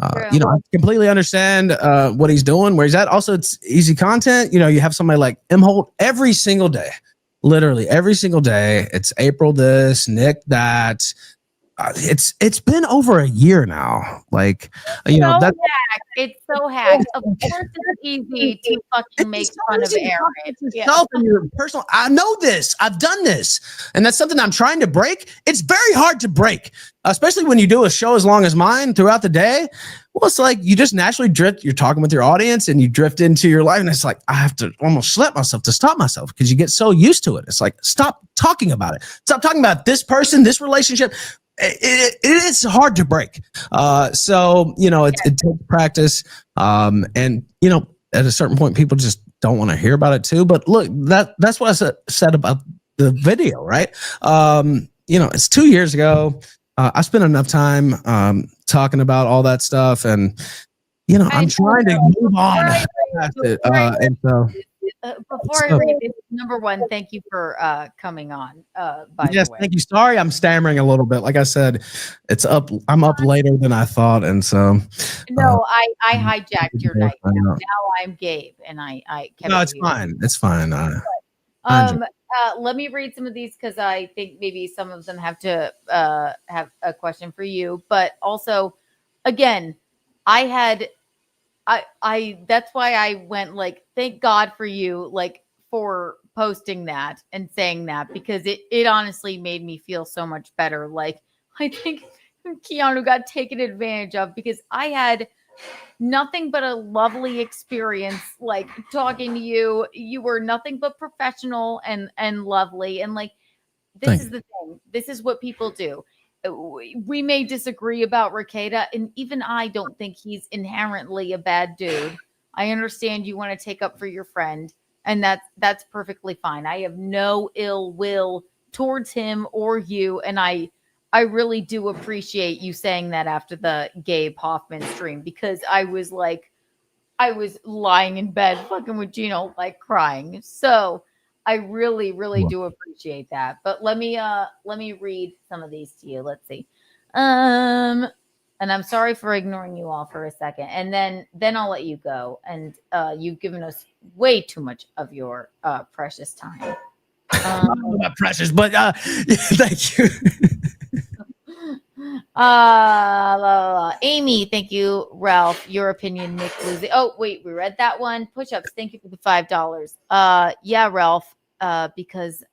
I completely understand what he's doing, where he's at. Also, it's easy content. You have somebody like Imholt every single day, literally every single day. It's April this, Nick that. It's been over a year now. Like, that's it's so hacked. Of course, it's easy to fucking make fun of Aaron. Yourself and your personal. I know this. I've done this, and that's something I'm trying to break. It's very hard to break, especially when you do a show as long as mine throughout the day. Well, it's like you just naturally drift. You're talking with your audience, and you drift into your life, and it's like I have to almost slap myself to stop myself because you get so used to it. It's like stop talking about it. Stop talking about this person, this relationship. It's hard to break. So it takes practice. And at a certain point, people just don't want to hear about it too. But look, that's what I said about the video, right? It's 2 years ago. I spent enough time talking about all that stuff, and I'm trying to move on past it. And so. Before I read this, number one, thank you for coming on. By the way. Thank you. Sorry, I'm stammering a little bit. Like I said, I'm up later than I thought, and so. No, I hijacked your night. Now I'm Gabe, and I kept. No, it's fine. It's fine. Let me read some of these because I think maybe some of them have to have a question for you, but also, again, that's why I went like, thank God for you, like for posting that and saying that, because it honestly made me feel so much better. Like, I think Keanu got taken advantage of because I had nothing but a lovely experience, like talking to you. You were nothing but professional and lovely. And like, this is the thing. This is what people do. We may disagree about Rekieta, and even I don't think he's inherently a bad dude. I understand you want to take up for your friend, and that's perfectly fine. I have no ill will towards him or you, and I really do appreciate you saying that after the Gabe Hoffman stream, because I was lying in bed fucking with Gino, like crying. So I really, really do appreciate that. But let me read some of these to you. Let's see. And I'm sorry for ignoring you all for a second. And then I'll let you go. And you've given us way too much of your precious time. Not precious, but thank you. Amy, thank you. Ralph, your opinion, Nick Luzzi. Oh, wait, we read that one. Push-ups, thank you for the $5. Yeah, Ralph, because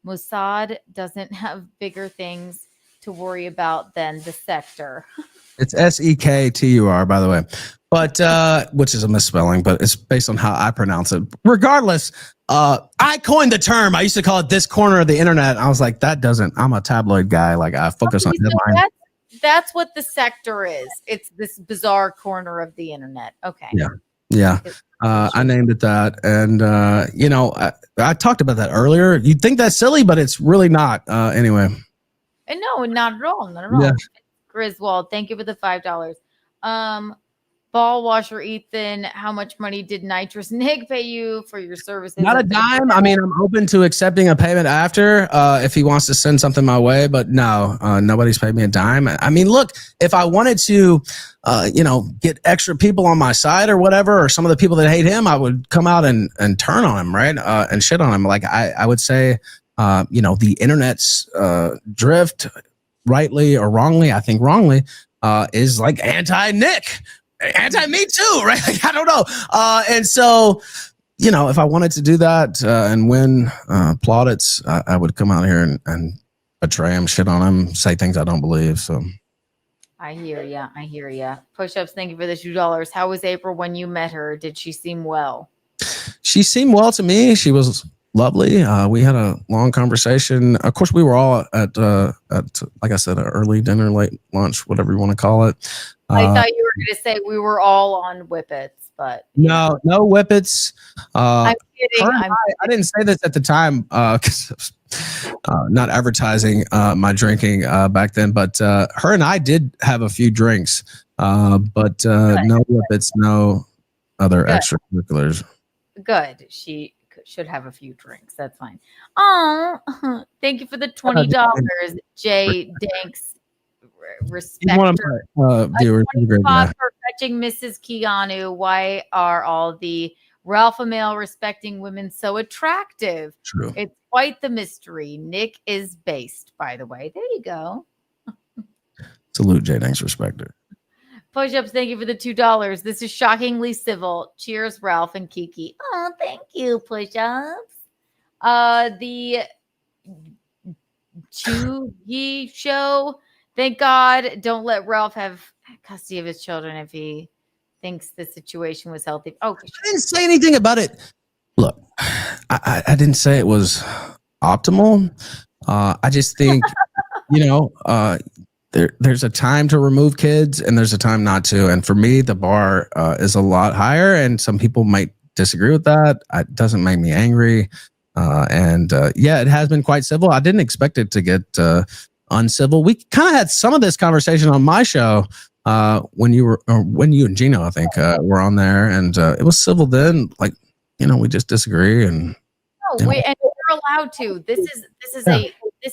Mossad doesn't have bigger things to worry about than the sector. It's Sektur, by the way, but which is a misspelling, but it's based on how I pronounce it. Regardless, I coined the term. I used to call it this corner of the internet. I was like, I'm a tabloid guy. Like I focus on headlines. That's what the sector is. It's this bizarre corner of the internet. Okay. Yeah. I named it that. And, I talked about that earlier. You'd think that's silly, but it's really not. Anyway. And no, not at all. Not at all. Yeah. Griswold, thank you for the $5. Ball washer Ethan, how much money did Nitrous Nick pay you for your services? Not a dime. I mean, I'm open to accepting a payment after if he wants to send something my way, but no, nobody's paid me a dime. I mean, look, if I wanted to, get extra people on my side or whatever, or some of the people that hate him, I would come out and turn on him, right? And shit on him. Like I would say, the internet's drift, rightly or wrongly, I think wrongly, is like anti-Nick. Anti-me too, right? Like, I don't know. And so, if I wanted to do that and win plaudits, I would come out here and betray him, shit on him, say things I don't believe. So I hear ya. Push-ups, thank you for the $2. How was April when you met her? Did she seem well? She seemed well to me. She was lovely. We had a long conversation. Of course, we were all at like I said, an early dinner, late lunch, whatever you want to call it. I thought you were going to say we were all on whippets, but no whippets. I'm kidding. I didn't say this at the time because not advertising my drinking back then, but her and I did have a few drinks, but no whippets, no other extracurriculars. Good. She should have a few drinks. That's fine. Oh, thank you for the $20, Jay Danks. Respect one of my viewers. For fetching Mrs. Keanu. Why are all the Ralph male respecting women so attractive? True. It's quite the mystery. Nick is based, by the way. There you go. Salute, Jay Danks, respected. Push-ups, thank you for the $2. This is shockingly civil. Cheers, Ralph and Kiki. Oh, thank you, push-ups. The Chugi show. Thank God. Don't let Ralph have custody of his children if he thinks the situation was healthy. Oh, I didn't say anything about it. Look, I didn't say it was optimal. I just think, there's a time to remove kids and there's a time not to. And for me, the bar is a lot higher. And some people might disagree with that. It doesn't make me angry. It has been quite civil. I didn't expect it to get uncivil. We kind of had some of this conversation on my show when you and Gino, I think, were on there, and it was civil then. Like, we just disagree, and and we're allowed to. This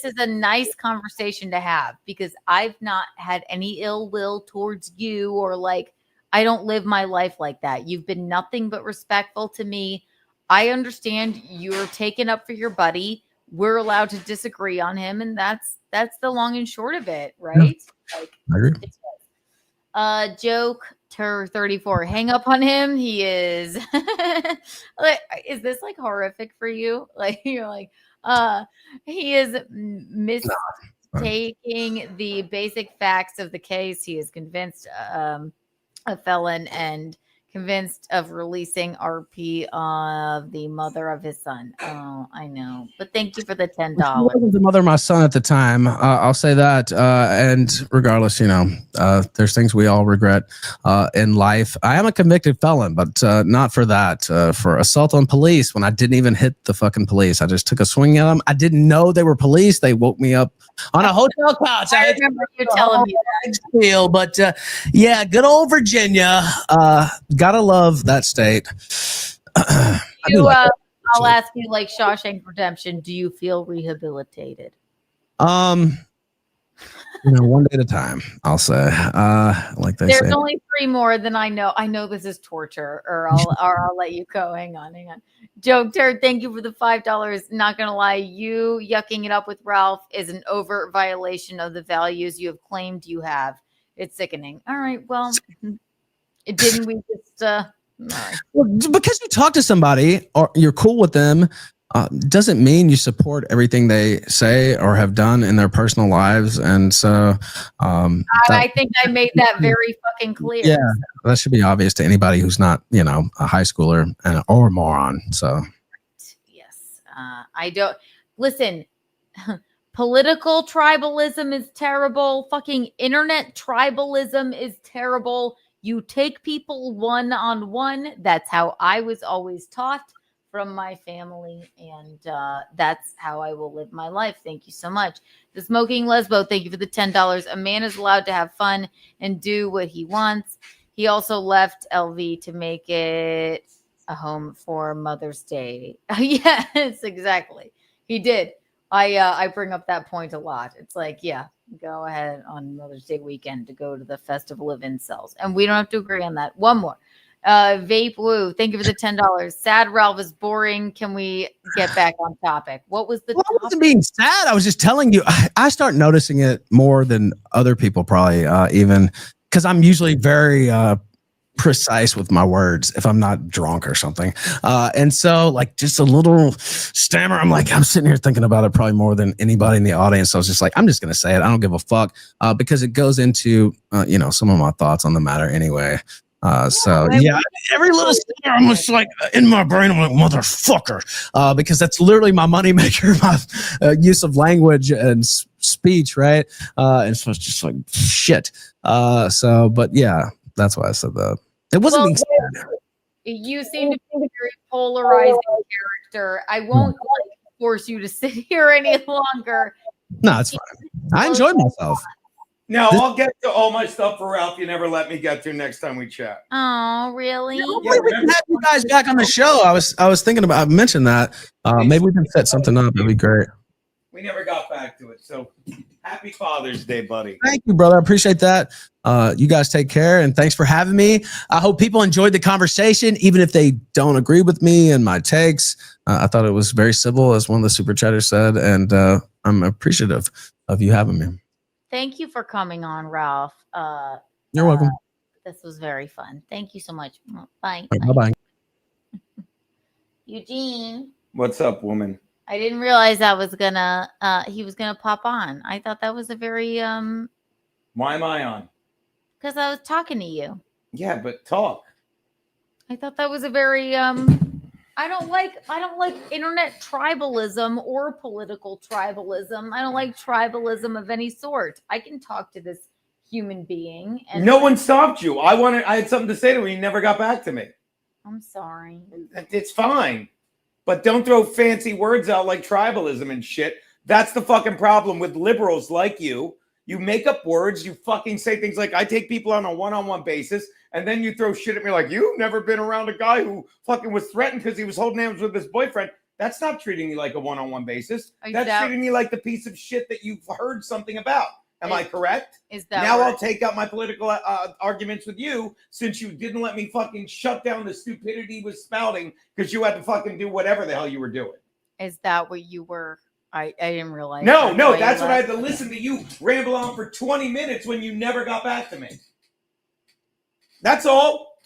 is a nice conversation to have because I've not had any ill will towards you or like I don't live my life like that. You've been nothing but respectful to me. I understand you're taken up for your buddy. We're allowed to disagree on him, and that's the long and short of it, right? Yeah. I agree. Joke 34. Hang up on him. He is like, is this like horrific for you? Like you're like, he is mistaking the basic facts of the case. He is convinced a felon and convinced of releasing RP of the mother of his son. Oh, I know. But thank you for the $10. I wasn't the mother of my son at the time. I'll say that. And regardless, there's things we all regret in life. I am a convicted felon, but not for that. For assault on police when I didn't even hit the fucking police. I just took a swing at them. I didn't know they were police. They woke me up on a hotel couch. I remember you telling me that. But good old Virginia. Gotta love that state. I'll ask you, like Shawshank Redemption, do you feel rehabilitated? One day at a time, I'll say. Like they say. There's only 3 more than I know. I know this is torture, or I'll let you go. Hang on. Joke Turd, thank you for the $5. Not gonna lie, you yucking it up with Ralph is an overt violation of the values you have claimed you have. It's sickening. All right, well, didn't we just? All right. Well, because you talk to somebody or you're cool with them, doesn't mean you support everything they say or have done in their personal lives. And so, I think I made that very fucking clear. Yeah, that should be obvious to anybody who's not, a high schooler or a moron. So, yes, I don't listen. Political tribalism is terrible. Fucking internet tribalism is terrible. You take people one-on-one. That's how I was always taught from my family. And that's how I will live my life. Thank you so much. The Smoking Lesbo, thank you for the $10. A man is allowed to have fun and do what he wants. He also left LV to make it a home for Mother's Day. Yes, exactly. He did. I bring up that point a lot. It's like, yeah, go ahead on Mother's Day weekend to go to the Festival of Incels. And we don't have to agree on that. One more. Vape Woo, thank you for the $10. Sad Ralph is boring. Can we get back on topic? What was the topic? I wasn't being sad. I was just telling you, I start noticing it more than other people probably even because I'm usually very precise with my words if I'm not drunk or something. And so like just a little stammer, I'm sitting here thinking about it probably more than anybody in the audience. So I was just like, I'm just going to say it. I don't give a fuck because it goes into, some of my thoughts on the matter anyway. So yeah, every little snare, I'm just like in my brain, I'm like motherfucker, because that's literally my moneymaker, my use of language and speech, right? And so it's just like shit. But yeah, that's why I said that. It wasn't being sad. You seem to be a very polarizing character. I won't force you to sit here any longer. No, it's fine. I enjoyed myself. Now I'll get to all my stuff for Ralph. You never let me get to next time we chat. Oh, really? Yeah, we can have you guys back on the show. I was thinking about. I mentioned that. Maybe we can set something up. That'd be great. We never got back to it. So happy Father's Day, buddy. Thank you, brother. I appreciate that. You guys take care, and thanks for having me. I hope people enjoyed the conversation, even if they don't agree with me and my takes. I thought it was very civil, as one of the super chatters said, and I'm appreciative of you having me. Thank you for coming on, Ralph. You're welcome. This was very fun. Thank you so much. Bye. Bye-bye. Eugene. What's up, woman? I didn't realize he was gonna pop on. I thought that was a very Why am I on? because I was talking to you. Yeah, but talk. I thought that was a very I don't like internet tribalism or political tribalism. I don't like tribalism of any sort. I can talk to this human being, and No one stopped you. I had something to say to you. You never got back to me. I'm sorry. It's fine. But don't throw fancy words out like tribalism and shit. That's the fucking problem with liberals like you. You make up words. You fucking say things like, I take people on a one-on-one basis. And then you throw shit at me like, you've never been around a guy who fucking was threatened because he was holding hands with his boyfriend. That's not treating you like a one-on-one basis. That's treating you like the piece of shit that you've heard something about. Am I correct? Is that now? right? I'll take out my political arguments with you since you didn't let me fucking shut down the stupidity was spouting because you had to fucking do whatever the hell you were doing. Is that what you were? I didn't realize. No, that's what I had to listen to you ramble on for 20 minutes when you never got back to me. That's all.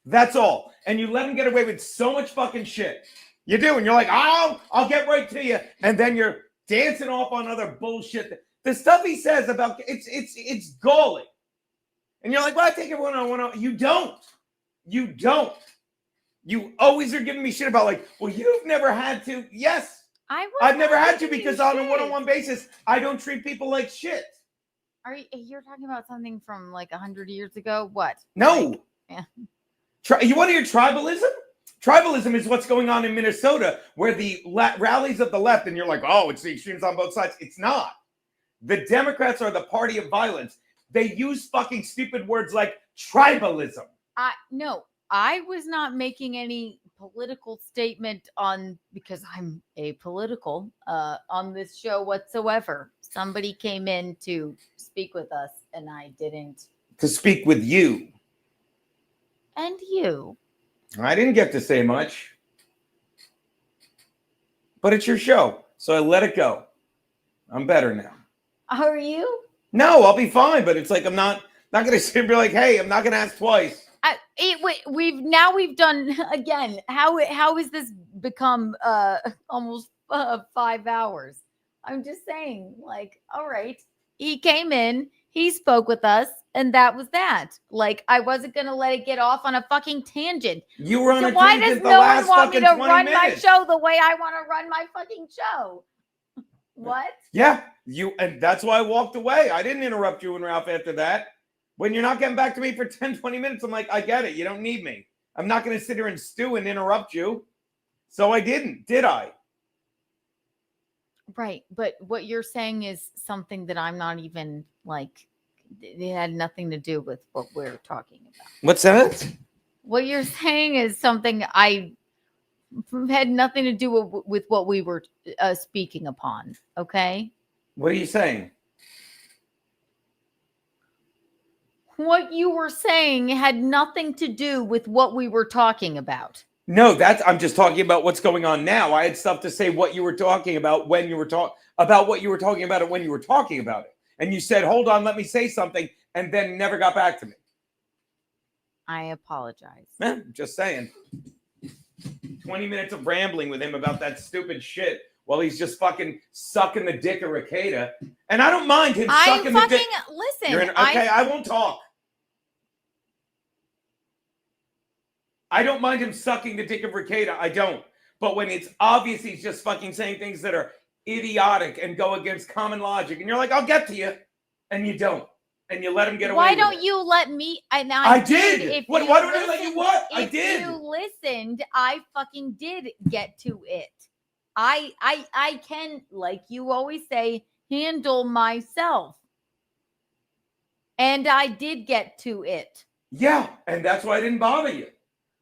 That's all. And you let him get away with so much fucking shit. You do, and you're like, I'll get right to you, and then you're dancing off on other bullshit. The stuff he says about it's galling. And you're like, well, I take it one-on-one. You don't. You don't. You always are giving me shit about like, well, you've never had to. Yes. I've never had to because on a one-on-one basis, I don't treat people like shit. You're talking about something from like 100 years ago? What? No. Yeah. You want to hear tribalism? Tribalism is what's going on in Minnesota where the rallies of the left, and you're like, oh, it's the extremes on both sides. It's not. The Democrats are the party of violence. They use fucking stupid words like tribalism. No, I was not making any political statement because I'm apolitical on this show whatsoever. Somebody came in to speak with us and I didn't. To speak with you. And you. I didn't get to say much. But it's your show, so I let it go. I'm better now. Are you? No, I'll be fine, but it's like I'm not going to sit and be like, hey, I'm not going to ask twice. We've done again. How has this become almost 5 hours? I'm just saying, like, all right, he came in, he spoke with us, and that was that. Like, I wasn't gonna let it get off on a fucking tangent. You were on a why tangent. does no one want me to run minutes. my show the way I want to run my fucking show? What? Yeah, and that's why I walked away. I didn't interrupt you and Ralph after that. When you're not getting back to me for 10, 20 minutes, I'm like, I get it. You don't need me. I'm not going to sit here and stew and interrupt you. So I didn't, did I? Right. But what you're saying is something that I'm not even like, it had nothing to do with what we're talking about. What's that? What you're saying is something I had nothing to do with what we were speaking upon. Okay. What are you saying? What you were saying had nothing to do with what we were talking about. No, I'm just talking about what's going on now. I had stuff to say what you were talking about when you were about what you were talking about it when you were talking about it. And you said, hold on, let me say something, and then never got back to me. I apologize. Just saying. 20 minutes of rambling with him about that stupid shit while he's just fucking sucking the dick of Rekieta. And I don't mind him sucking the dick. Listen. I won't talk. I don't mind him sucking the dick of Rekieta. I don't. But when it's obvious he's just fucking saying things that are idiotic and go against common logic, and you're like, I'll get to you, and you don't. And you let him get away. Why don't you let me? I did. Why don't I let you what? I did. If you listened, I fucking did get to it. I can, like you always say, handle myself. And I did get to it. Yeah, and that's why I didn't bother you.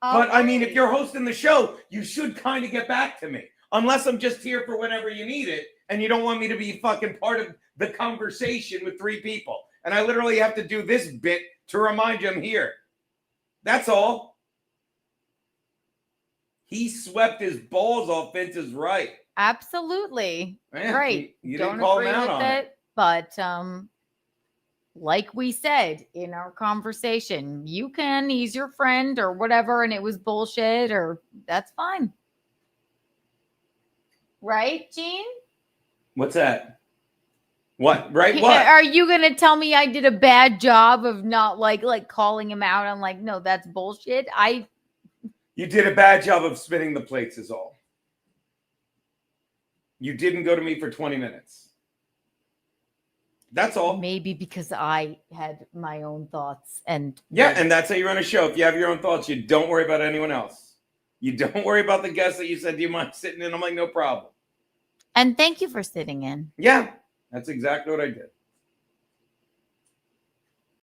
But I mean, if you're hosting the show, you should kind of get back to me. Unless I'm just here for whenever you need it, and you don't want me to be fucking part of the conversation with 3 people. And I literally have to do this bit to remind you I'm here. That's all. He swept his balls off Vince's right. Absolutely. Man, right. You Don't didn't call agree him out with on it. But like we said in our conversation, you can, he's your friend or whatever, and it was bullshit, or that's fine. Right, Gene? What's that? What? Right? What? Are you gonna tell me I did a bad job of not like calling him out? I'm like, no, that's bullshit. You did a bad job of spinning the plates is all. You didn't go to me for 20 minutes. That's all. Maybe because I had my own thoughts and and that's how you run a show. If you have your own thoughts, you don't worry about anyone else. You don't worry about the guests that you said, do you mind sitting in? I'm like, no problem. And thank you for sitting in. Yeah, that's exactly what I did.